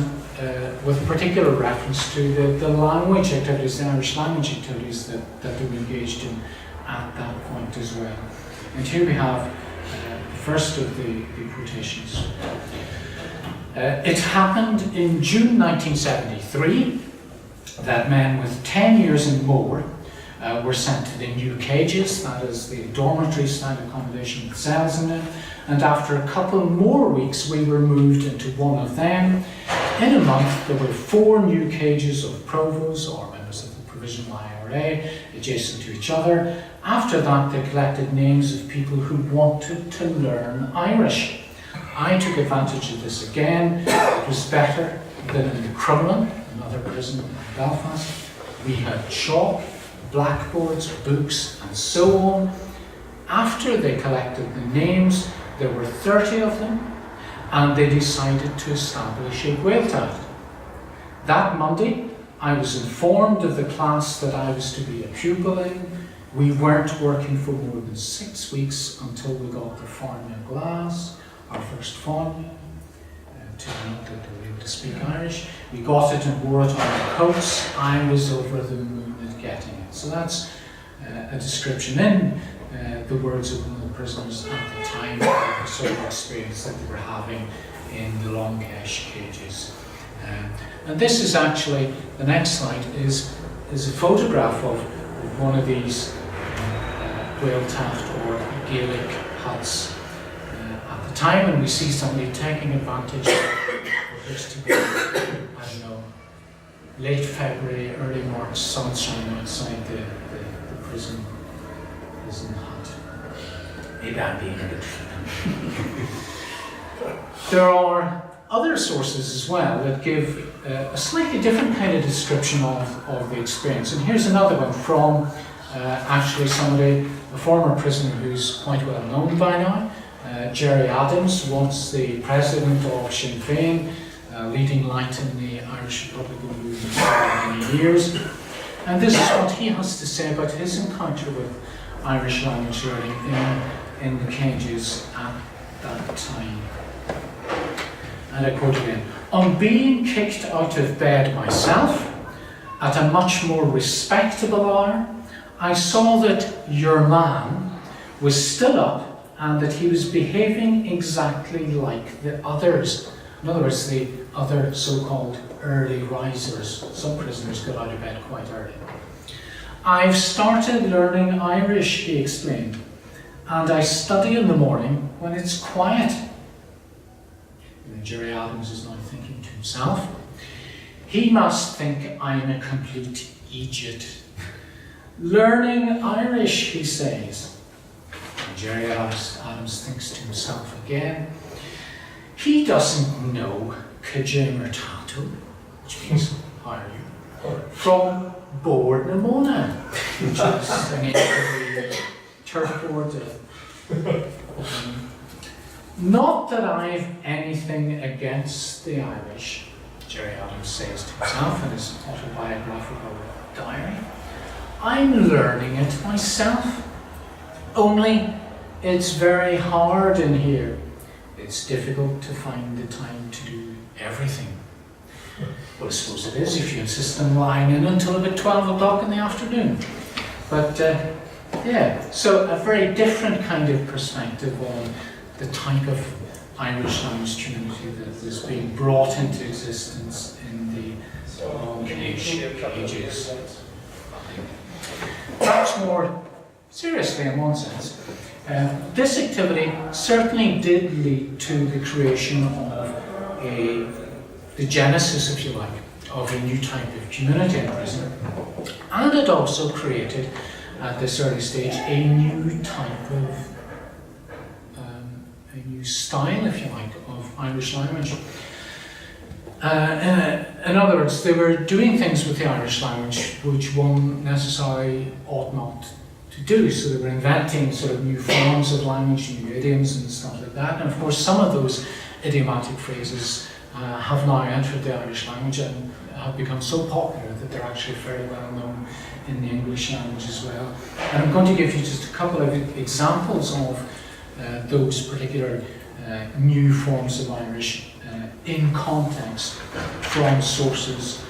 with particular reference to the language activities, the Irish language activities that they were engaged in at that point as well. And here we have the first of the quotations. It happened in June 1973 that men with 10 years and more were sent to the new cages, that is the dormitory style accommodation with cells in them, and after a couple more weeks we were moved into one of them. In a month there were 4 new cages of provosts or members of the provisional IRA adjacent to each other. After that they collected names of people who wanted to learn Irish. I took advantage of this again. It was better than in the Crumlin, another prison in Belfast. We had chalk, blackboards, books, and so on. After they collected the names, there were 30 of them, and they decided to establish a Gaeltacht. That Monday, I was informed of the class that I was to be a pupil in. We weren't working for more than 6 weeks until we got the Fáinne glass, our first Fáinne, to note that they were able to speak Irish. We got it and wore it on our coats. I was over the moon at getting it. So that's a description in the words of one of the prisoners at the time of the sort of experience that they were having in the Longcash cages. And this is actually, the next slide is a photograph of one of these Gaeltacht or Gaelic huts at the time, and we see somebody taking advantage of this to be, I don't know, late February, early March sunshine outside the prison hut. Maybe I'm being a bit There are other sources as well that give a slightly different kind of description of the experience. And here's another one from actually somebody, a former prisoner who's quite well known by now, Gerry Adams, once the president of Sinn Féin, leading light in the Irish Republican movement for many years. And this is what he has to say about his encounter with Irish language learning in the cages at that time. And I quote again, "On being kicked out of bed myself, at a much more respectable hour, I saw that your man was still up and that he was behaving exactly like the others." In other words, the other so-called early risers. Some prisoners got out of bed quite early. "I've started learning Irish," he explained, "and I study in the morning when it's quiet." And Gerry Adams is now thinking to himself, "He must think I'm a complete idiot. Learning Irish," he says. And Gerry Adams thinks to himself again, "He doesn't know Kajimmer Tato," which means, "How are you?" from Board Namona, which is singing the turf board. "Not that I've anything against the Irish," Gerry Adams says to himself in his autobiographical diary. "I'm learning it myself. Only it's very hard in here. It's difficult to find the time to do everything." Well, I suppose it is if you insist on lying in until about 12 o'clock in the afternoon. But yeah, so a very different kind of perspective on the type of Irish language community that is being brought into existence in the Longcash cages. Perhaps more seriously, in one sense, this activity certainly did lead to the creation of the genesis, if you like, of a new type of community in prison, and it also created, at this early stage, a new type of, a new style, if you like, of Irish language. In other words, they were doing things with the Irish language which one necessarily ought not to do. So they were inventing sort of new forms of language, new idioms and stuff like that. And of course, some of those idiomatic phrases have now entered the Irish language and have become so popular that they're actually fairly well known in the English language as well. And I'm going to give you just a couple of examples of those particular new forms of Irish in context from sources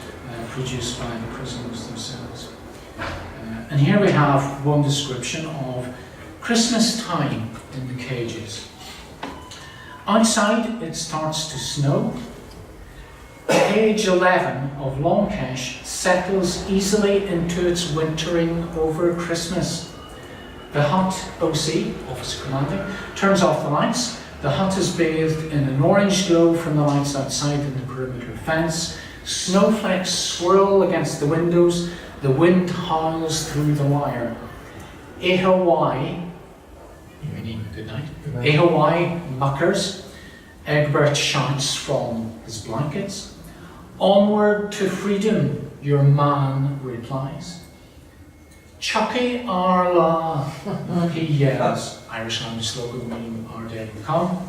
produced by the prisoners themselves. And here we have one description of Christmas time in the cages. Outside it starts to snow. Page 11 of Longcash settles easily into its wintering over Christmas. The hut OC, Officer Commanding, turns off the lights. The hut is bathed in an orange glow from the lights outside in the perimeter fence. Snowflakes swirl against the windows. The wind howls through the wire. Ahawai, meaning good night. Ahawai muckers. Egbert shouts from his blankets. Onward to freedom, your man replies. Chucky Arla, he yells, Irish language slogan meaning our day will come.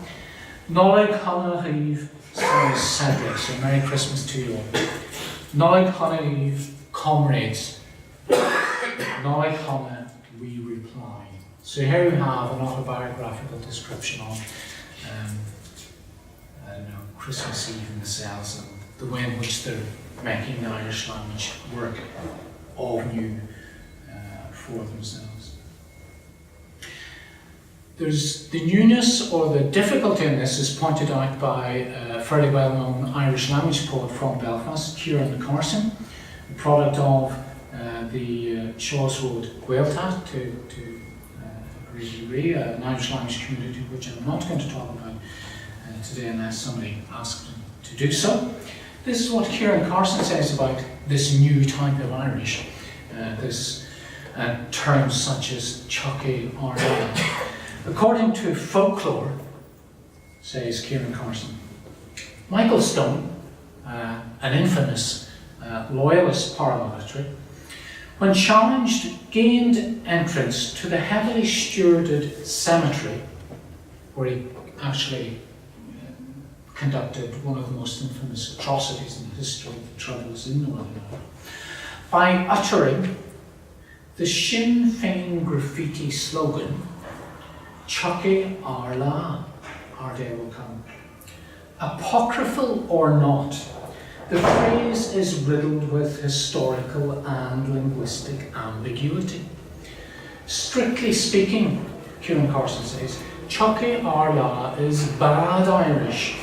Nolig Hana Eve, sadly, so Merry Christmas to you all. Nolig Hana Eve, comrades. Nolig Hana, we reply. So here we have an autobiographical description of, Christmas Eve in the cells and the way in which they're making the Irish language work all new for themselves. There's the newness or the difficulty in this is pointed out by a fairly well-known Irish language poet from Belfast, Kieran Carson, the product of the Shaw's Road Gaeltacht to a great degree, an Irish language community which I'm not going to talk about today unless somebody asks him to do so. This is what Kieran Carson says about this new type of Irish, this terms such as chucky or not. According to folklore, says Kieran Carson, Michael Stone, an infamous loyalist paramilitary, when challenged, gained entrance to the heavily stewarded cemetery, where he actually conducted one of the most infamous atrocities in the history of the Troubles in Northern Ireland, by uttering the Sinn Féin graffiti slogan, Chucky Arla, our day will come. Apocryphal or not, the phrase is riddled with historical and linguistic ambiguity. Strictly speaking, Kieran Carson says, Chucky Arla is bad Irish,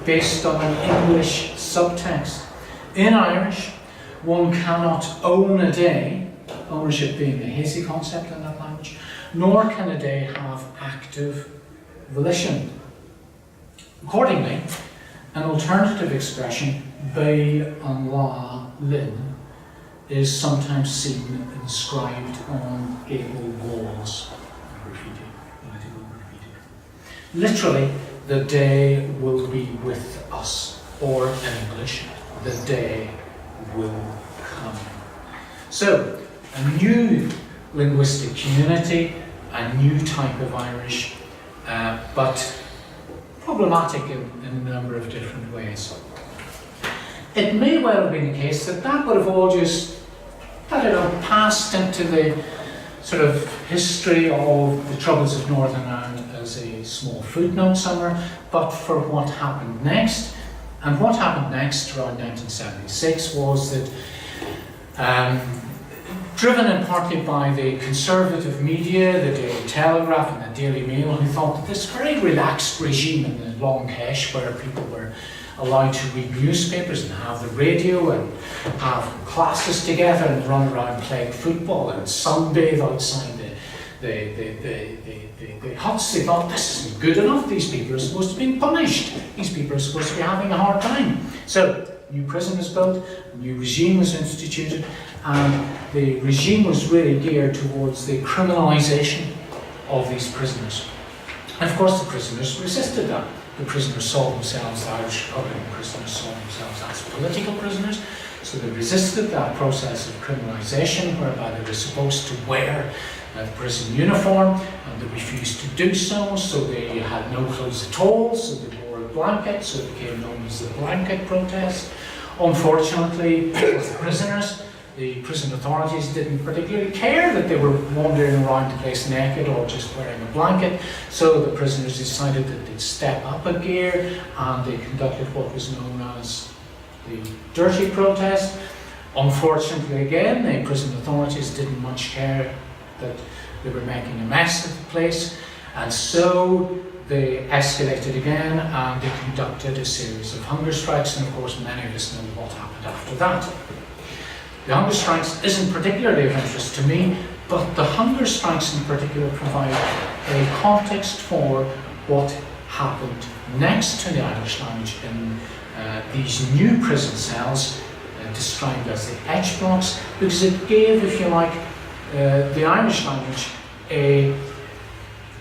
based on an English subtext. In Irish, one cannot own a day, ownership being a hazy concept in that language, nor can a day have active volition. Accordingly, an alternative expression, Bay an La Lin, is sometimes seen inscribed on gable walls. Graffiti, political graffiti. Literally, the day will be with us, or in English, the day will come. So, a new linguistic community, a new type of Irish, but problematic in a number of different ways. It may well have been the case that would have all just, passed into the sort of history of the Troubles of Northern Ireland as a small footnote somewhere, but for what happened next. And what happened next around 1976 was that, driven in partly by the conservative media, the Daily Telegraph and the Daily Mail, who thought that this very relaxed regime in the Long Kesh, where people were allowed to read newspapers and have the radio and have classes together and run around playing football and sunbathe outside the huts, they thought this isn't good enough. These people are supposed to be punished. These people are supposed to be having a hard time. So new prison was built, a new regime was instituted, and the regime was really geared towards the criminalisation of these prisoners. And of course the prisoners resisted that. The prisoners saw themselves, the Irish Republican prisoners saw themselves as political prisoners, so they resisted that process of criminalisation whereby they were supposed to wear a prison uniform, and they refused to do so, so they had no clothes at all, so they wore a blanket, so it became known as the blanket protest. Unfortunately, for the prisoners, the prison authorities didn't particularly care that they were wandering around the place naked or just wearing a blanket, so the prisoners decided that they'd step up a gear and they conducted what was known as the dirty protest. Unfortunately again, the prison authorities didn't much care that they were making a mess of the place, and so they escalated again and they conducted a series of hunger strikes, and of course many of us know what happened after that. The hunger strikes isn't particularly of interest to me, but the hunger strikes in particular provide a context for what happened next to the Irish language in these new prison cells, described as the H blocks, because it gave, if you like, the Irish language a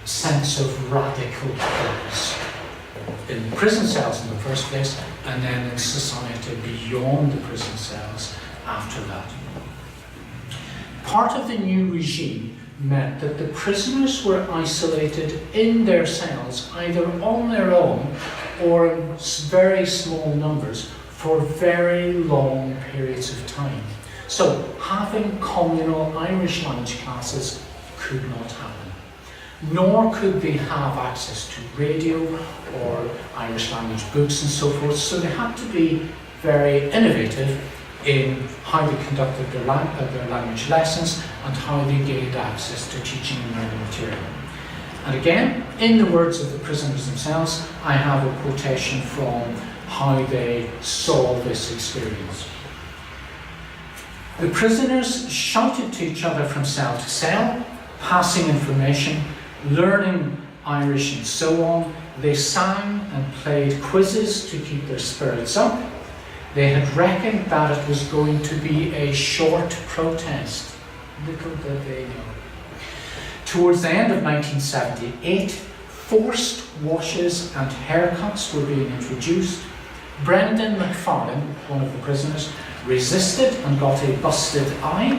sense of radical purpose in the prison cells in the first place, and then in society beyond the prison cells after that. Part of the new regime meant that the prisoners were isolated in their cells, either on their own or in very small numbers for very long periods of time. So having communal Irish language classes could not happen, nor could they have access to radio or Irish language books and so forth, so they had to be very innovative in how they conducted their language lessons and how they gained access to teaching and learning material. And again, in the words of the prisoners themselves, I have a quotation from how they saw this experience. The prisoners shouted to each other from cell to cell, passing information, learning Irish and so on. They sang and played quizzes to keep their spirits up. They had reckoned that it was going to be a short protest. Little did they know. Towards the end of 1978, forced washes and haircuts were being introduced. Brendan McFarlane, one of the prisoners, resisted and got a busted eye.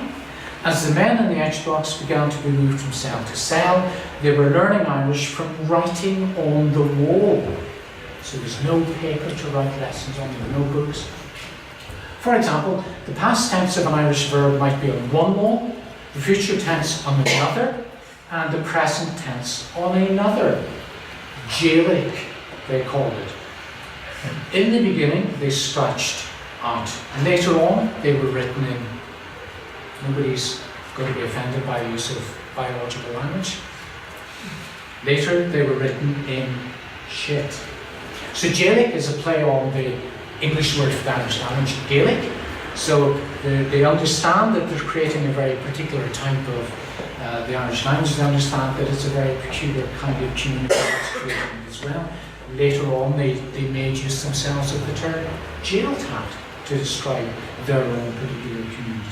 As the men in the H blocks began to be moved from cell to cell, they were learning Irish from writing on the wall. So there's no paper to write lessons on, there were no books. For example, the past tense of an Irish verb might be on one wall, the future tense on another, and the present tense on another. Gaelic, they called it. In the beginning, they stretched out. Later on, they were written in. Nobody's going to be offended by the use of biological language. Later, they were written in shit. So Gaelic is a play on the English word for the Irish language, Gaelic. So they understand that they're creating a very particular type of the Irish language. They understand that it's a very peculiar kind of community that's creating as well. Later on, they made use themselves of the term jail tat to describe their own particular community.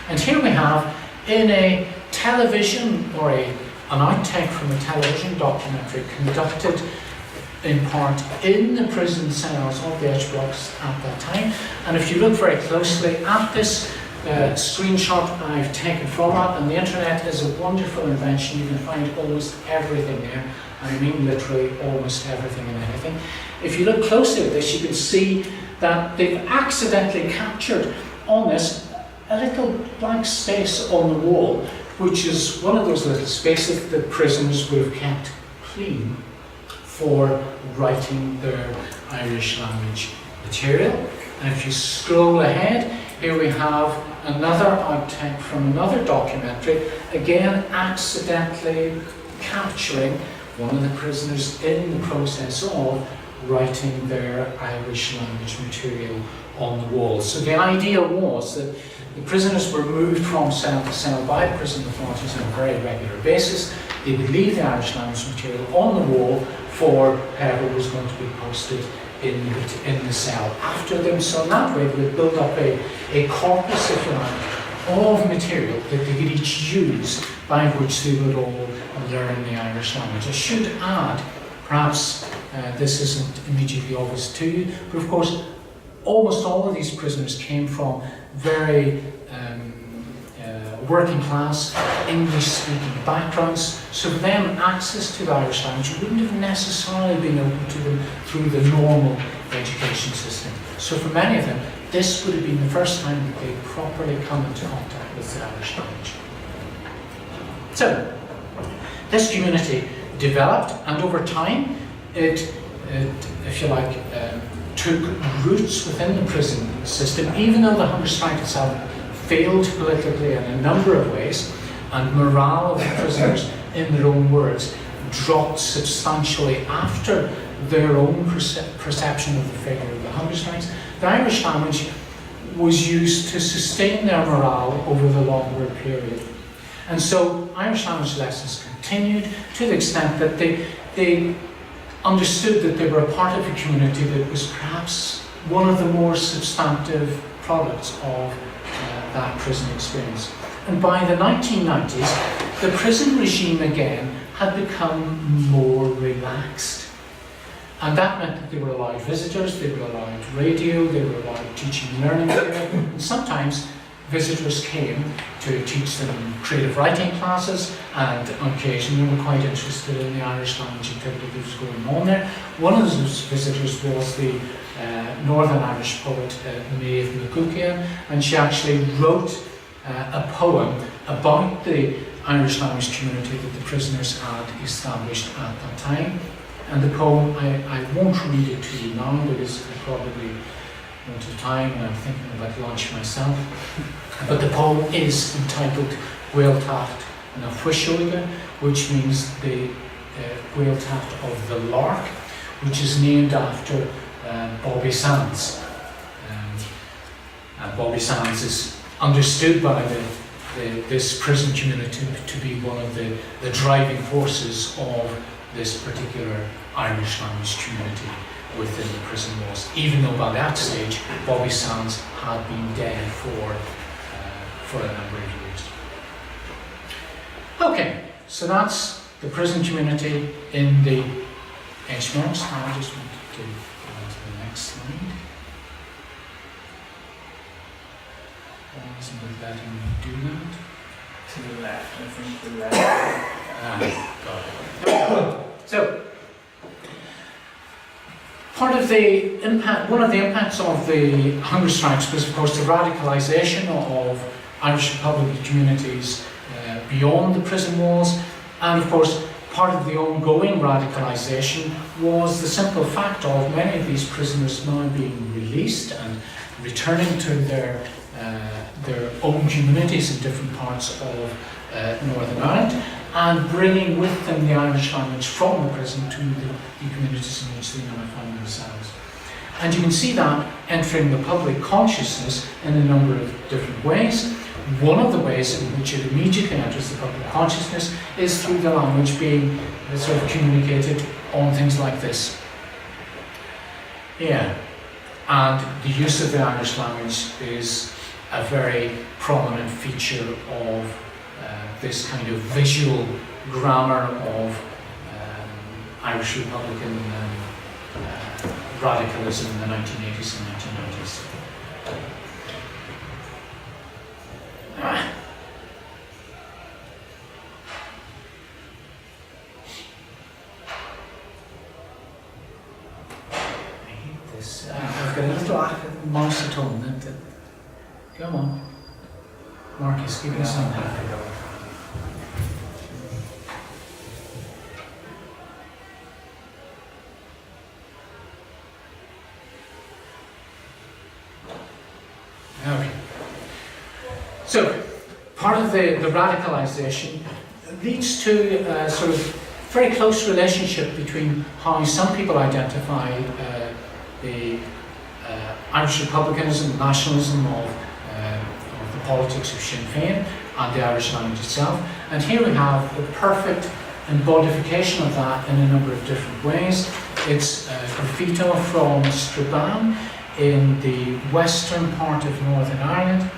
And here we have, in a television, or an outtake from a television documentary conducted in part in the prison cells of the H blocks at that time. And if you look very closely at this screenshot I've taken from that, and the internet is a wonderful invention, you can find almost everything there. I mean literally almost everything and anything. If you look closely at this, you can see that they've accidentally captured on this a little blank space on the wall, which is one of those little spaces that prisoners would have kept clean for writing their Irish language material. And if you scroll ahead, here we have another outtake from another documentary, again accidentally capturing one of the prisoners in the process of writing their Irish language material on the walls. So the idea was that the prisoners were moved from cell to cell by prison authorities on a very regular basis. They would leave the Irish language material on the wall for whoever was going to be posted in the cell after them. So in that way, they would build up a corpus, if you like, of material that they could each use, by which they would all learn the Irish language. I should add, perhaps this isn't immediately obvious to you, but of course, almost all of these prisoners came from very working class, English-speaking backgrounds, so for them access to the Irish language wouldn't have necessarily been open to them through the normal education system. So for many of them, this would have been the first time that they properly come into contact with the Irish language. So, this community developed, and over time, it if you like, took roots within the prison system, even though the hunger strike itself failed politically in a number of ways, and morale of the prisoners, in their own words, dropped substantially after their own perception of the failure of the hunger strikes. The Irish language was used to sustain their morale over the longer period. And so Irish language lessons continued to the extent that they understood that they were a part of a community that was perhaps one of the more substantive products of that prison experience. And by the 1990s, the prison regime again had become more relaxed. And that meant that they were allowed visitors, they were allowed radio, they were allowed teaching and learning there. And sometimes visitors came to teach them creative writing classes, and on occasion they were quite interested in the Irish language activity that was going on there. One of those visitors was the Northern Irish poet Maeve McGuckia, and she actually wrote a poem about the Irish language community that the prisoners had established at that time. And the poem, I won't read it to you now because I probably won't have time and I'm thinking about lunch myself. But the poem is entitled Gaeltacht na Fhuisceoga, which means the Gaeltacht of the Lark, which is named after Bobby Sands. And Bobby Sands is understood by this prison community to be one of the driving forces of this particular Irish language community within the prison walls, even though by that stage Bobby Sands had been dead for a number of years. Okay, so that's the prison community in the Edgemarks. Now I just want to go to the next slide. Why isn't it letting me do that? To the left, I think the left. Got it. So, part of the impact, one of the impacts of the hunger strikes was, of course, the radicalisation of Irish Republican communities beyond the prison walls, and of course, part of the ongoing radicalisation was the simple fact of many of these prisoners now being released and returning to their own communities in different parts of Northern Ireland, and bringing with them the Irish language from the prison to the communities in which they now find themselves. And you can see that entering the public consciousness in a number of different ways. One of the ways in which it immediately enters the public consciousness is through the language being sort of communicated on things like this. Yeah. And the use of the Irish language is a very prominent feature of this kind of visual grammar of Irish Republican radicalism in the 1980s and 1990s. I hate this. I've got a little mouse at home. Come on. Marcus, give me some help. Okay. So, part of the radicalisation leads to a sort of very close relationship between how some people identify the Irish republicanism, nationalism of the politics of Sinn Féin and the Irish language itself. And here we have the perfect embodification of that in a number of different ways. It's graffito from Strabane in the western part of Northern Ireland,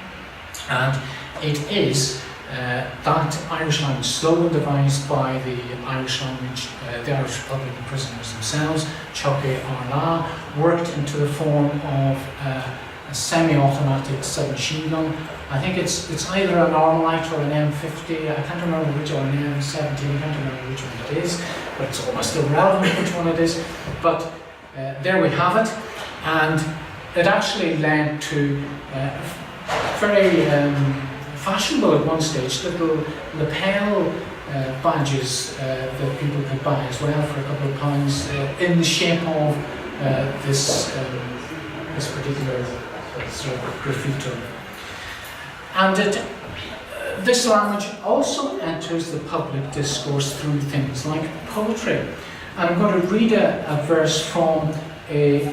and it is that Irish language slogan devised by the Irish Republican prisoners themselves, Chucky Arla, worked into the form of a semi-automatic submachine gun. I think it's either an Armalite or an M50. I can't remember which one, an M17. I can't remember which one it is, but it's almost irrelevant which one it is. But there we have it, and it actually led to very fashionable at one stage little lapel badges that people could buy as well for a couple of pounds in the shape of this particular sort of graffito. And this language also enters the public discourse through things like poetry. And I'm going to read a verse from a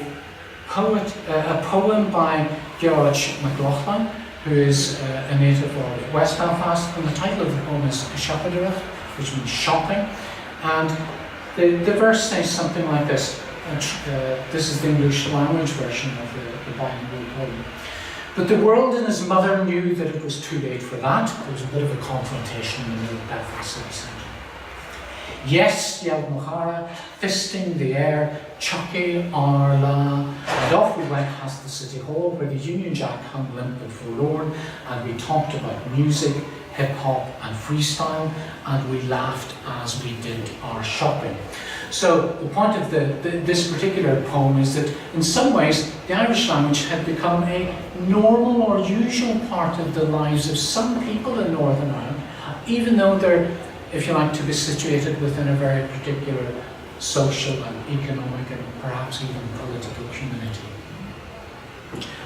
poem by Gaelic McLaughlin, who is a native of West Belfast, and the title of the poem is Shoppadirach, which means shopping. And the verse says something like this. This is the English language version of the bilingual poem. But the world and his mother knew that it was too late for that. There was a bit of a confrontation in the Belfast city centre. Yes, yelled Mohara, fisting the air, Chucky, Arla, and off we went past the city hall where the Union Jack hung limp and forlorn, and we talked about music, hip-hop and freestyle, and we laughed as we did our shopping. So the point of this particular poem is that in some ways the Irish language had become a normal or usual part of the lives of some people in Northern Ireland, even though they're, if you like, to be situated within a very particular social and economic and perhaps even political community.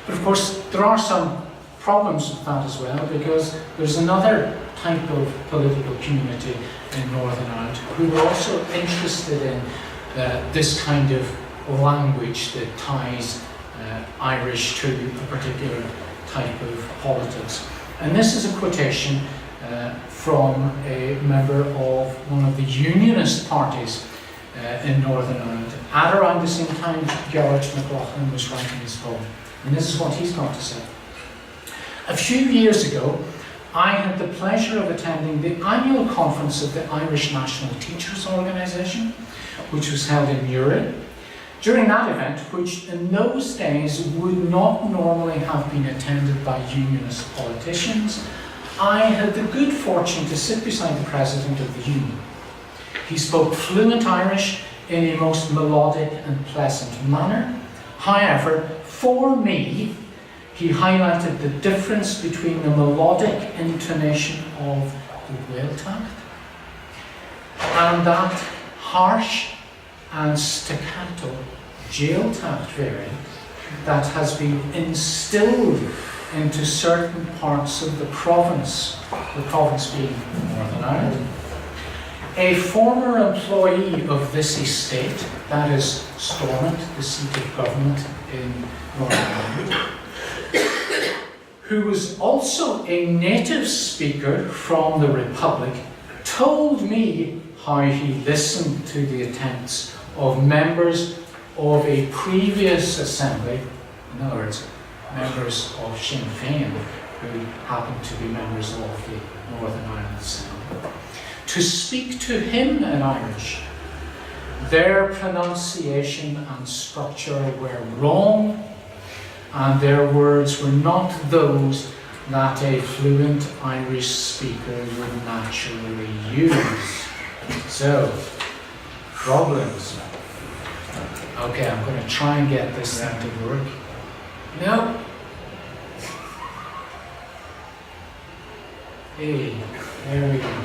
But of course there are some problems with that as well, because there's another type of political community in Northern Ireland who were also interested in this kind of language that ties Irish to a particular type of politics. And this is a quotation from a member of one of the Unionist parties in Northern Ireland at around the same time Gaelic McLaughlin was writing his poem. And this is what he's got to say. A few years ago, I had the pleasure of attending the annual conference of the Irish National Teachers Organisation, which was held in Uri. During that event, which in those days would not normally have been attended by Unionist politicians, I had the good fortune to sit beside the President of the Union. He spoke fluent Irish in a most melodic and pleasant manner. However, for me, he highlighted the difference between the melodic intonation of the Gaeltacht and that harsh and staccato Gaeltacht variant that has been instilled into certain parts of the province being Northern Ireland. A former employee of this estate, that is Stormont, the seat of government in Northern Ireland, who was also a native speaker from the Republic, told me how he listened to the attempts of members of a previous assembly, in other words, members of Sinn Féin, who happened to be members of the Northern Ireland Assembly, to speak to him in Irish. Their pronunciation and structure were wrong, and their words were not those that a fluent Irish speaker would naturally use. So, problems. Okay, I'm going to try and get this thing to work. No. Hey, there we go.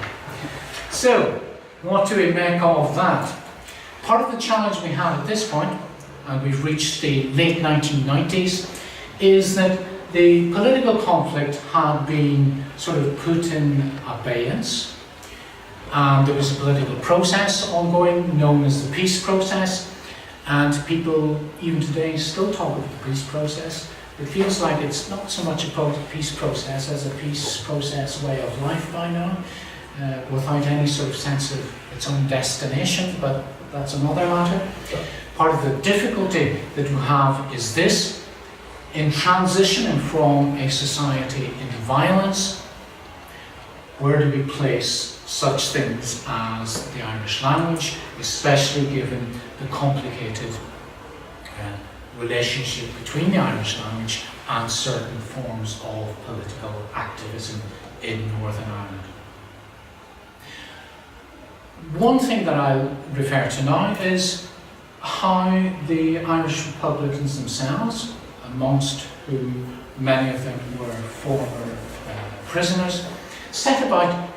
So, what do we make of that? Part of the challenge we have at this point, and we've reached the late 1990s, is that the political conflict had been sort of put in abeyance. There was a political process ongoing known as the peace process, and people even today still talk of the peace process. It feels like it's not so much a peace process as a peace process way of life by now, without any sort of sense of its own destination, but that's another matter. part of the difficulty that we have is this: in transitioning from a society into violence, where do we place such things as the Irish language, especially given the complicated relationship between the Irish language and certain forms of political activism in Northern Ireland. One thing that I'll refer to now is how the Irish Republicans themselves, amongst whom many of them were former prisoners, set about,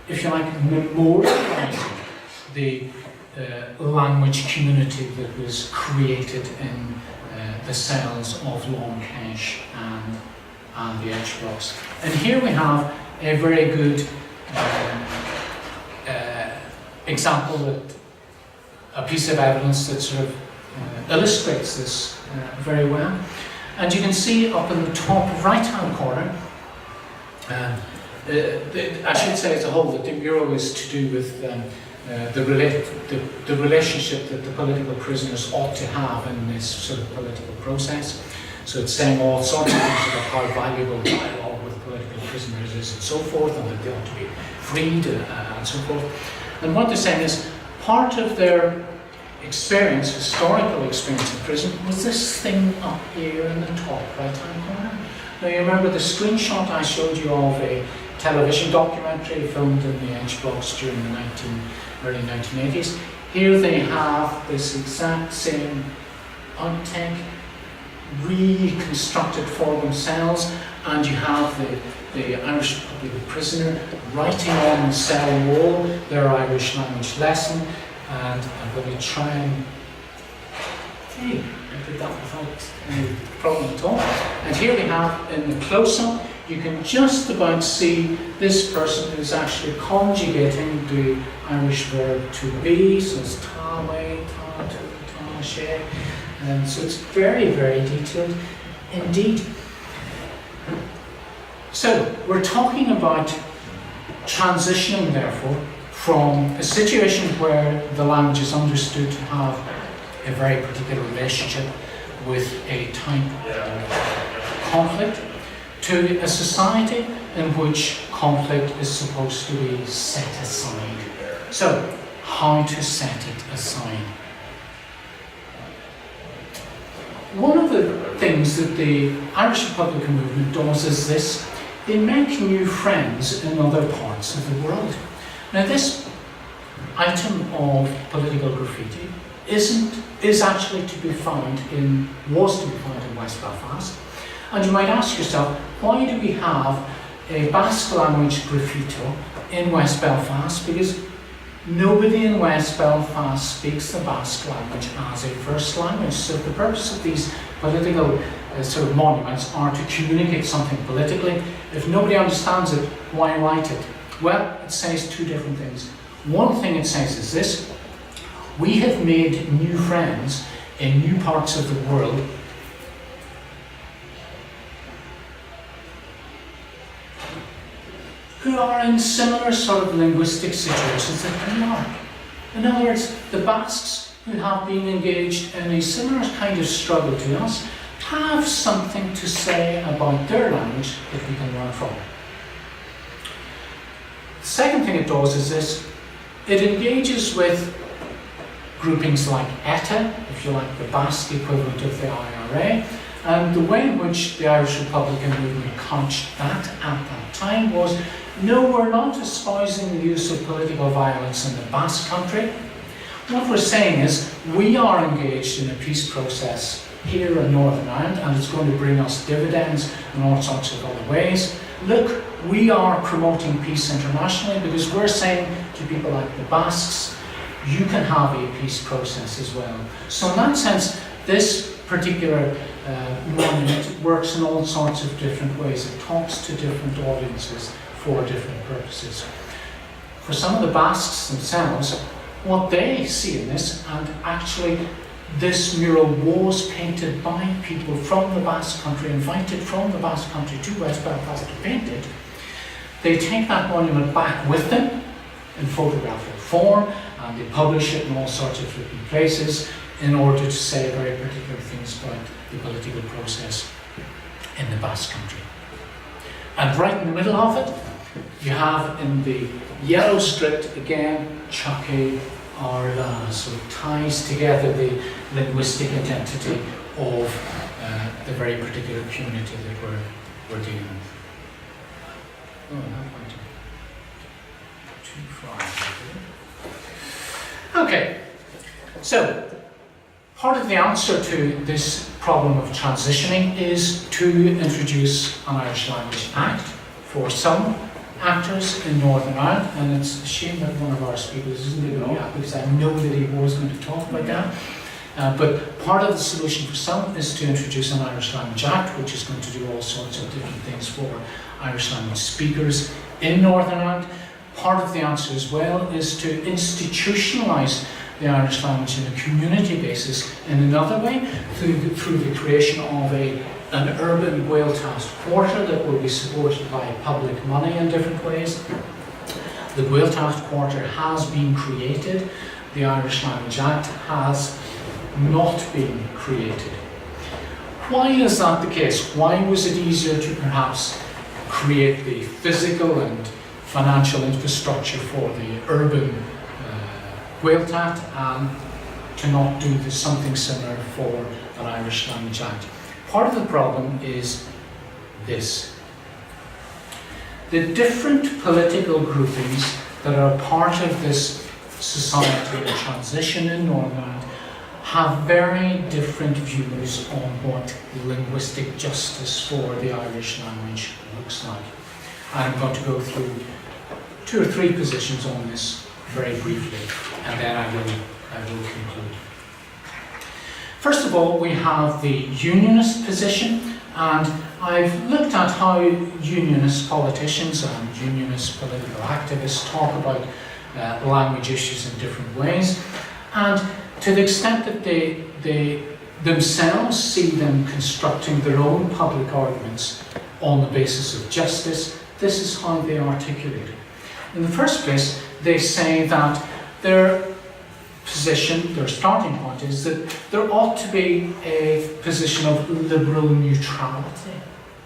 if you like, memorialising the language community that was created in the cells of Long Kesh and the Edge Blocks. And here we have a very good example, that a piece of evidence that sort of illustrates this very well. And you can see up in the top right-hand corner, I should say as a whole that the Bureau is to do with the relationship that the political prisoners ought to have in this sort of political process. So it's saying all sorts of things about how valuable dialogue with political prisoners is and so forth, and that they ought to be freed and so forth. And what they're saying is part of their experience, historical experience in prison, was this thing up here in the top right-hand corner. Now you remember the screenshot I showed you of a television documentary filmed in the Edge Blocks during the early 1980s. Here they have this exact same outtake reconstructed for themselves, and you have the Irish Republican prisoner writing on the cell wall their Irish language lesson. And I'm going to try and I did that without any problem at all. And here we have in the close-up, you can just about see this person who's actually conjugating the Irish verb to be. So it's ta, way, ta, tu, ta, she. And so it's very, very detailed indeed. So we're talking about transitioning, therefore, from a situation where the language is understood to have a very particular relationship with a type of conflict, to a society in which conflict is supposed to be set aside. So, how to set it aside? One of the things that the Irish Republican movement does is this: they make new friends in other parts of the world. Now, this item of political graffiti was actually to be found in West Belfast. And you might ask yourself, why do we have a Basque language graffito in West Belfast? Because nobody in West Belfast speaks the Basque language as a first language. So the purpose of these political sort of monuments are to communicate something politically. If nobody understands it, why write it? Well, it says two different things. One thing it says is this: we have made new friends in new parts of the world who are in similar sort of linguistic situations that we are. In other words, the Basques, who have been engaged in a similar kind of struggle to us, have something to say about their language that we can learn from. The second thing it does is this: it engages with groupings like ETA, if you like, the Basque equivalent of the IRA, and the way in which the Irish Republican movement couched that at that time was, no, we're not espousing the use of political violence in the Basque country. What we're saying is, we are engaged in a peace process here in Northern Ireland, and it's going to bring us dividends in all sorts of other ways. Look, we are promoting peace internationally because we're saying to people like the Basques, you can have a peace process as well. So in that sense, this particular monument works in all sorts of different ways. It talks to different audiences for different purposes. For some of the Basques themselves, what they see in this, and actually this mural was painted by people from the Basque country, invited from the Basque country to West Belfast to paint it. They take that monument back with them in photographic form, and they publish it in all sorts of different places in order to say very particular things about the political process in the Basque Country. And right in the middle of it, you have in the yellow strip again, Chaque Arla, so it ties together the linguistic identity of the very particular community that we're dealing with. Oh, not quite too far. Okay, so part of the answer to this problem of transitioning is to introduce an Irish Language Act for some actors in Northern Ireland, and it's a shame that one of our speakers isn't going to, because I know that he was going to talk about that. But part of the solution for some is to introduce an Irish Language Act, which is going to do all sorts of different things for Irish language speakers in Northern Ireland. Part of the answer as well is to institutionalise the Irish language in a community basis in another way, through the creation of an urban Gaeltacht quarter that will be supported by public money in different ways. The Gaeltacht quarter has been created. The Irish Language Act has not been created. Why is that the case? Why was it easier to perhaps create the physical and financial infrastructure for the urban Gaeltacht and to not do something similar for an Irish Language Act? Part of the problem is this. The different political groupings that are part of this society in transition in Northern Ireland have very different views on what linguistic justice for the Irish language looks like. And I'm going to go through 2 or 3 positions on this very briefly, and then I will conclude. First of all, we have the unionist position, and I've looked at how unionist politicians and unionist political activists talk about language issues in different ways, and to the extent that they themselves see them constructing their own public arguments on the basis of justice, this is how they articulate it. In the first place, they say that their position, their starting point, is that there ought to be a position of liberal neutrality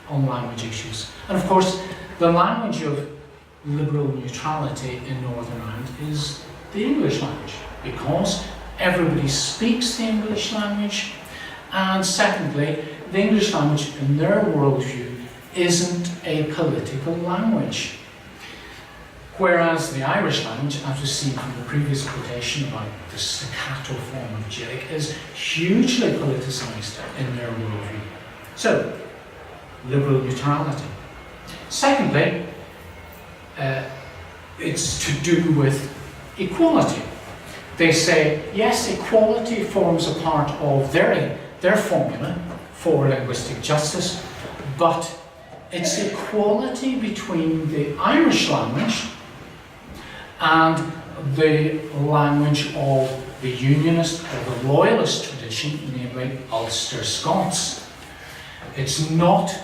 on language issues. And of course, the language of liberal neutrality in Northern Ireland is the English language, because everybody speaks the English language, and secondly, the English language in their worldview isn't a political language. Whereas the Irish language, as we've seen from the previous quotation about the staccato form of Gaelic, is hugely politicised in their worldview. So, liberal neutrality. Secondly, it's to do with equality. They say, yes, equality forms a part of their formula for linguistic justice, but it's equality between the Irish language and the language of the Unionist or the Loyalist tradition, namely Ulster Scots. It's not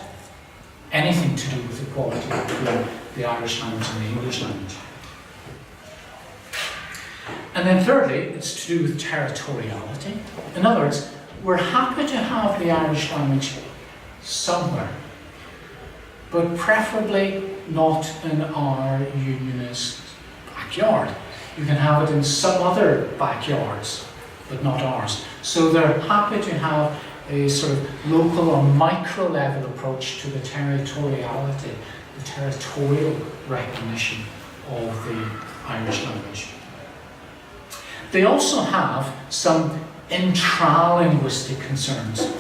anything to do with equality between the Irish language and the English language. And then thirdly, it's to do with territoriality. In other words, we're happy to have the Irish language somewhere, but preferably not in our Unionist backyard. You can have it in some other backyards, but not ours. So they're happy to have a sort of local or micro level approach to the territoriality, the territorial recognition of the Irish language. They also have some intra-linguistic concerns.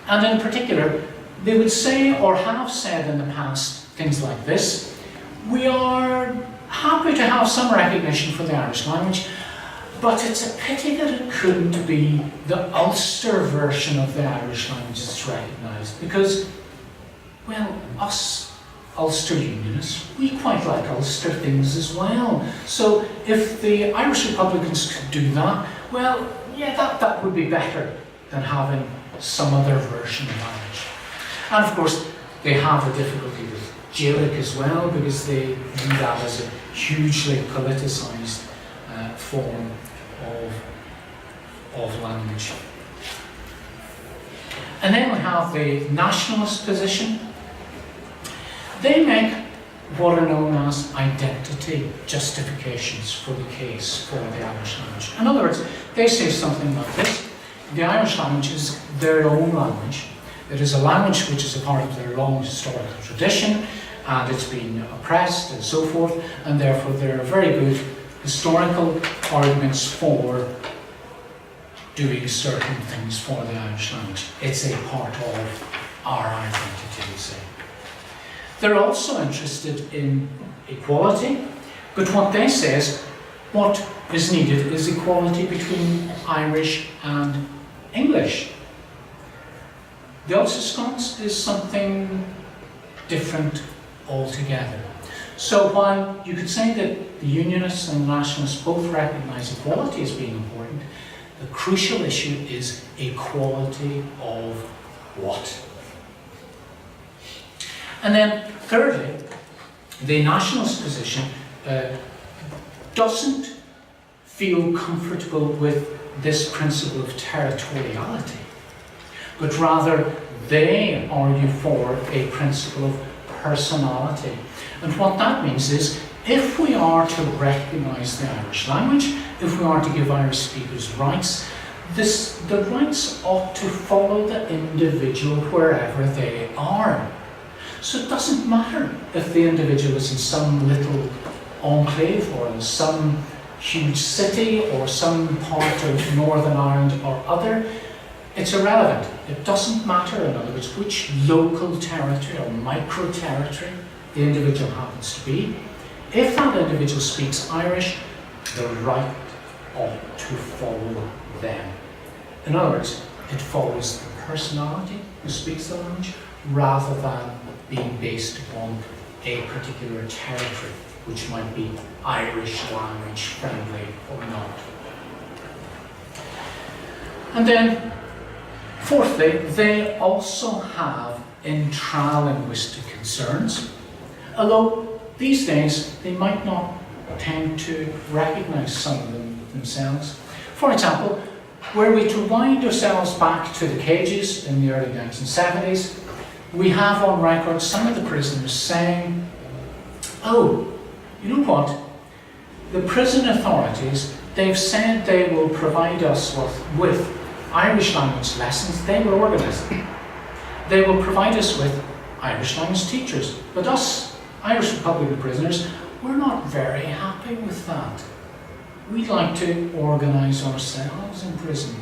And in particular, they would say or have said in the past things like this: we are happy to have some recognition for the Irish language, but it's a pity that it couldn't be the Ulster version of the Irish language that's recognised, because, well, us Ulster Unionists, we quite like Ulster things as well. So if the Irish Republicans could do that, well, yeah, that would be better than having some other version of Irish. And of course, they have a difficulty with Gaelic as well, because they view that as a hugely politicised form of language. And then we have the nationalist position. They make what are known as identity justifications for the case for the Irish language. In other words, they say something like this: the Irish language is their own language. It is a language which is a part of their long historical tradition, and it's been oppressed and so forth, and therefore there are very good historical arguments for doing certain things for the Irish language. It's a part of our identity, they say. They're also interested in equality, but what they say is what is needed is equality between Irish and English. The Ulster Scots is something different altogether. So while you could say that the Unionists and the Nationalists both recognise equality as being important, the crucial issue is equality of what? And then thirdly, the nationalist position doesn't feel comfortable with this principle of territoriality, but rather they argue for a principle of personality. And what that means is, if we are to recognise the Irish language, if we are to give Irish speakers rights, the rights ought to follow the individual wherever they are. So it doesn't matter if the individual is in some little enclave or in some huge city or some part of Northern Ireland or other. It's irrelevant. It doesn't matter, in other words, which local territory or micro-territory the individual happens to be. If that individual speaks Irish, the right ought to follow them. In other words, it follows the personality who speaks the language rather than being based upon a particular territory, which might be Irish language friendly or not. And then, fourthly, they also have intralinguistic concerns, although these days they might not tend to recognise some of them themselves. For example, were we to wind ourselves back to the cages in the early 1970s, we have on record some of the prisoners saying, oh, you know what, the prison authorities, they've said they will provide us with Irish language lessons, they will organise them. They will provide us with Irish language teachers. But us, Irish Republican prisoners, we're not very happy with that. We'd like to organise ourselves in prison.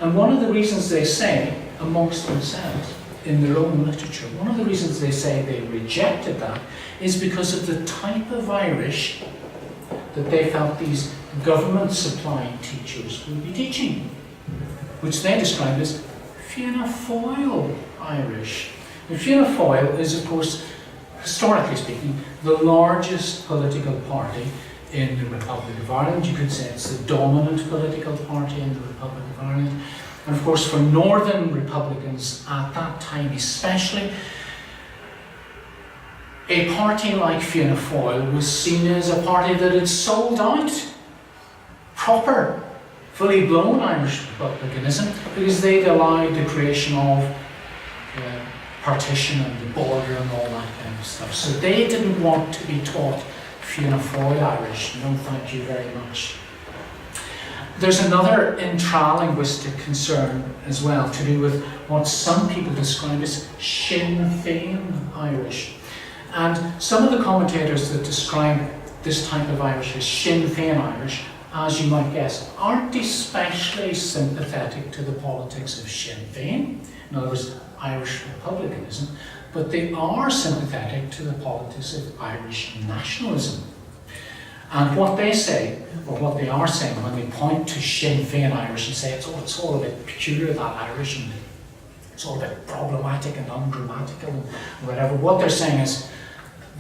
And one of the reasons they say, amongst themselves, in their own literature, one of the reasons they say they rejected that is because of the type of Irish that they felt these government-supplied teachers would be teaching, which they described as Fianna Fáil Irish. And Fianna Fáil is, of course, historically speaking, the largest political party in the Republic of Ireland. You could say it's the dominant political party in the Republic of Ireland. And of course, for Northern Republicans at that time especially, a party like Fianna Fáil was seen as a party that had sold out proper, fully blown Irish republicanism, because they'd allowed the creation of partition and the border and all that kind of stuff. So they didn't want to be taught Fianna Fáil Irish. No, thank you very much. There's another intralinguistic concern as well, to do with what some people describe as Sinn Féin Irish. And some of the commentators that describe this type of Irish as Sinn Féin Irish, as you might guess, aren't especially sympathetic to the politics of Sinn Féin, in other words, Irish republicanism, but they are sympathetic to the politics of Irish nationalism. And what they say, or what they are saying when they point to Sinn Féin Irish and say it's all a bit peculiar, that Irish, and it's all a bit problematic and ungrammatical and whatever, what they're saying is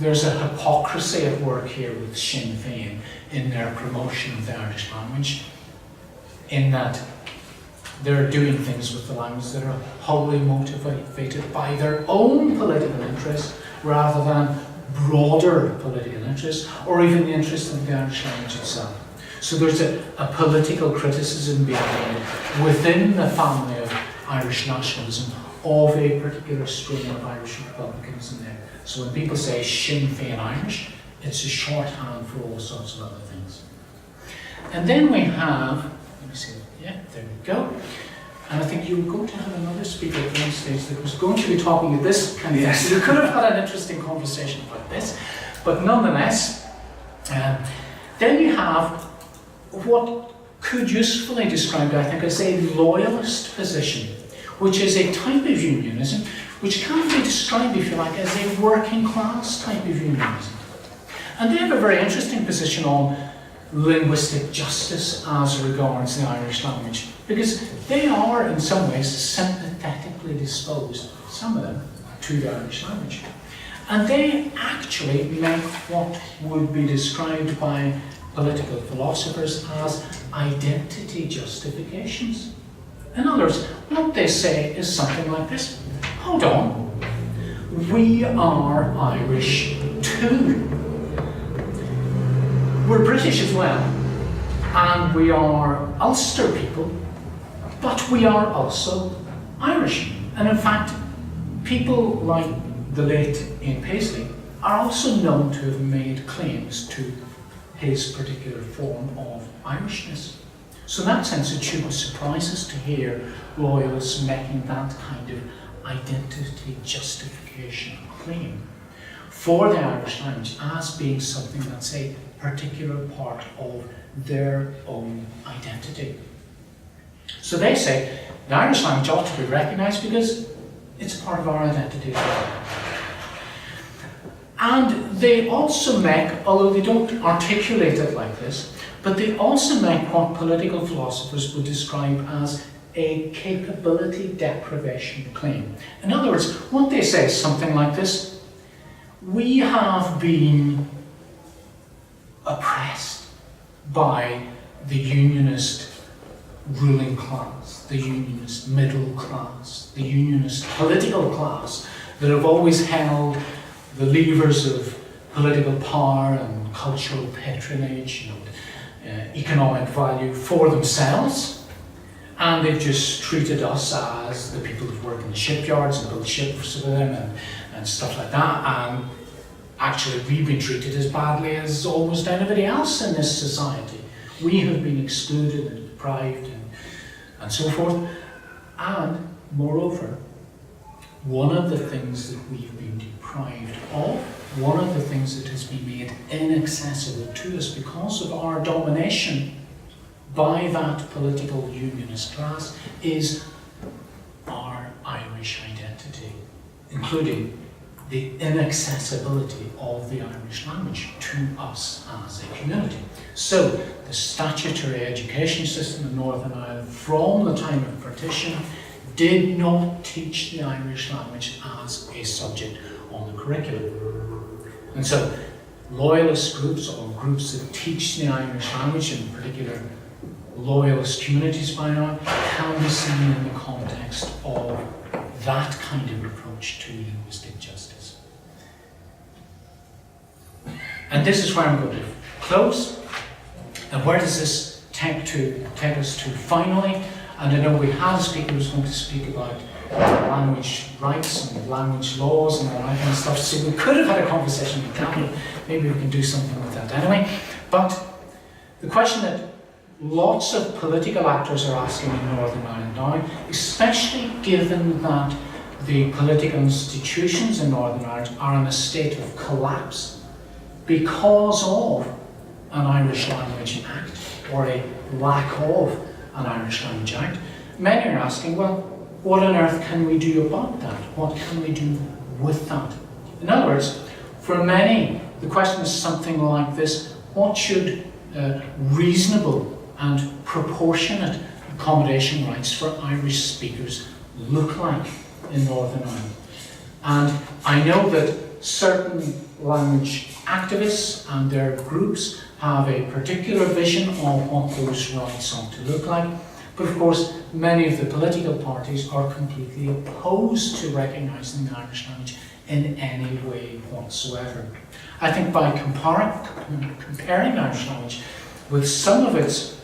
there's a hypocrisy at work here with Sinn Féin in their promotion of the Irish language, in that they're doing things with the language that are wholly motivated by their own political interests rather than broader political interest, or even the interest of the Irish language itself. So there's a political criticism being made within the family of Irish nationalism of a particular strain of Irish republicanism there. So when people say Sinn Féin Irish, it's a shorthand for all sorts of other things. And then we have, let me see, yeah, there we go. And I think you were going to have another speaker at one stage that was going to be talking at this kind of thing. So you could have had an interesting conversation about this. But nonetheless, then you have what could usefully describe, I think, as a loyalist position, which is a type of unionism which can be described, if you like, as a working class type of unionism. And they have a very interesting position on linguistic justice as regards the Irish language, because they are in some ways sympathetically disposed, some of them, to the Irish language. And they actually make what would be described by political philosophers as identity justifications. In other words, what they say is something like this: hold on, we are Irish too. We're British as well, and we are Ulster people, but we are also Irish. And in fact, people like the late Ian Paisley are also known to have made claims to his particular form of Irishness. So in that sense, it shouldn't surprise us to hear loyalists making that kind of identity justification claim for the Irish language as being something that's a particular part of their own identity. So they say the Irish language ought to be recognised because it's part of our identity as well. And they also make, although they don't articulate it like this, but they also make what political philosophers would describe as a capability deprivation claim. In other words, what they say is something like this: we have been oppressed by the unionist ruling class, the unionist middle class, the unionist political class that have always held the levers of political power and cultural patronage and economic value for themselves, and they've just treated us as the people who work in the shipyards and build ships for them and stuff like that, and actually we've been treated as badly as almost anybody else in this society. We have been excluded and deprived and so forth. And moreover, one of the things that we've been deprived of, one of the things that has been made inaccessible to us because of our domination by that political unionist class, is our Irish identity, including the inaccessibility of the Irish language to us as a community. So the statutory education system in Northern Ireland from the time of partition did not teach the Irish language as a subject on the curriculum. And so loyalist groups, or groups that teach the Irish language, in particular loyalist communities by now, can be seen in the context of that kind of approach to linguistic justice. And this is where I'm going to close. And where does this take us to finally? And I know we had a speaker who was going to speak about language rights and language laws and all that kind of stuff, so we could have had a conversation with that. Maybe we can do something with that anyway. But the question that lots of political actors are asking in Northern Ireland now, especially given that the political institutions in Northern Ireland are in a state of collapse because of an Irish Language Act, or a lack of an Irish Language Act, many are asking, well, what on earth can we do about that? What can we do with that? In other words, for many, the question is something like this: what should reasonable and proportionate accommodation rights for Irish speakers look like in Northern Ireland? And I know that certain language activists and their groups have a particular vision of what those rights ought to look like, but of course many of the political parties are completely opposed to recognising the Irish language in any way whatsoever. I think by comparing Irish language with some of its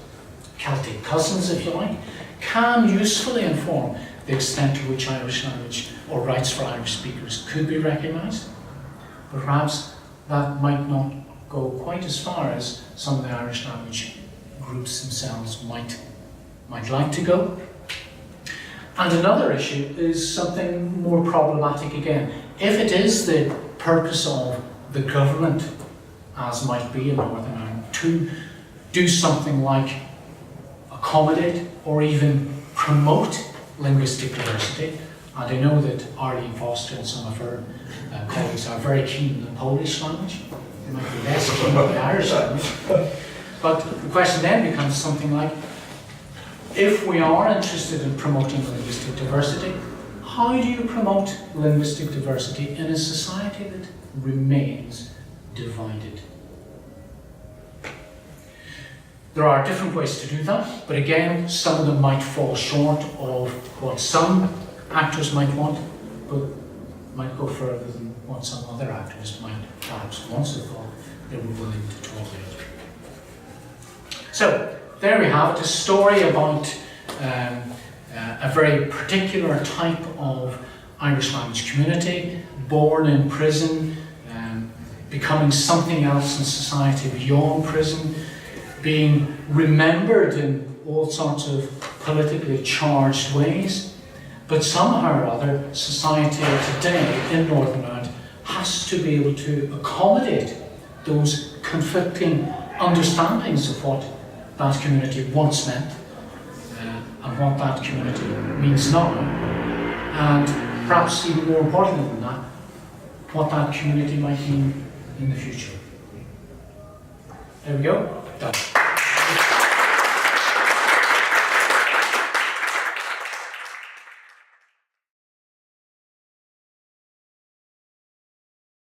Celtic cousins, if you like, can usefully inform the extent to which Irish language or rights for Irish speakers could be recognised. But perhaps that might not go quite as far as some of the Irish language groups themselves might like to go. And another issue is something more problematic again. If it is the purpose of the government, as might be in Northern Ireland, to do something like accommodate or even promote linguistic diversity, and I know that Arlene Foster and some of her colleagues are very keen on the Polish language, they might be less keen on the Irish language, but the question then becomes something like, if we are interested in promoting linguistic diversity, how do you promote linguistic diversity in a society that remains divided? There are different ways to do that, but again, some of them might fall short of what some actors might want, but might go further than what some other actors might perhaps once have thought they were willing to tolerate. So, there we have it, a story about a very particular type of Irish language community, born in prison, becoming something else in society beyond prison, being remembered in all sorts of politically charged ways, but somehow or other society today in Northern Ireland has to be able to accommodate those conflicting understandings of what that community once meant and what that community means now, and perhaps even more importantly than that, what that community might mean in the future. There we go. Done.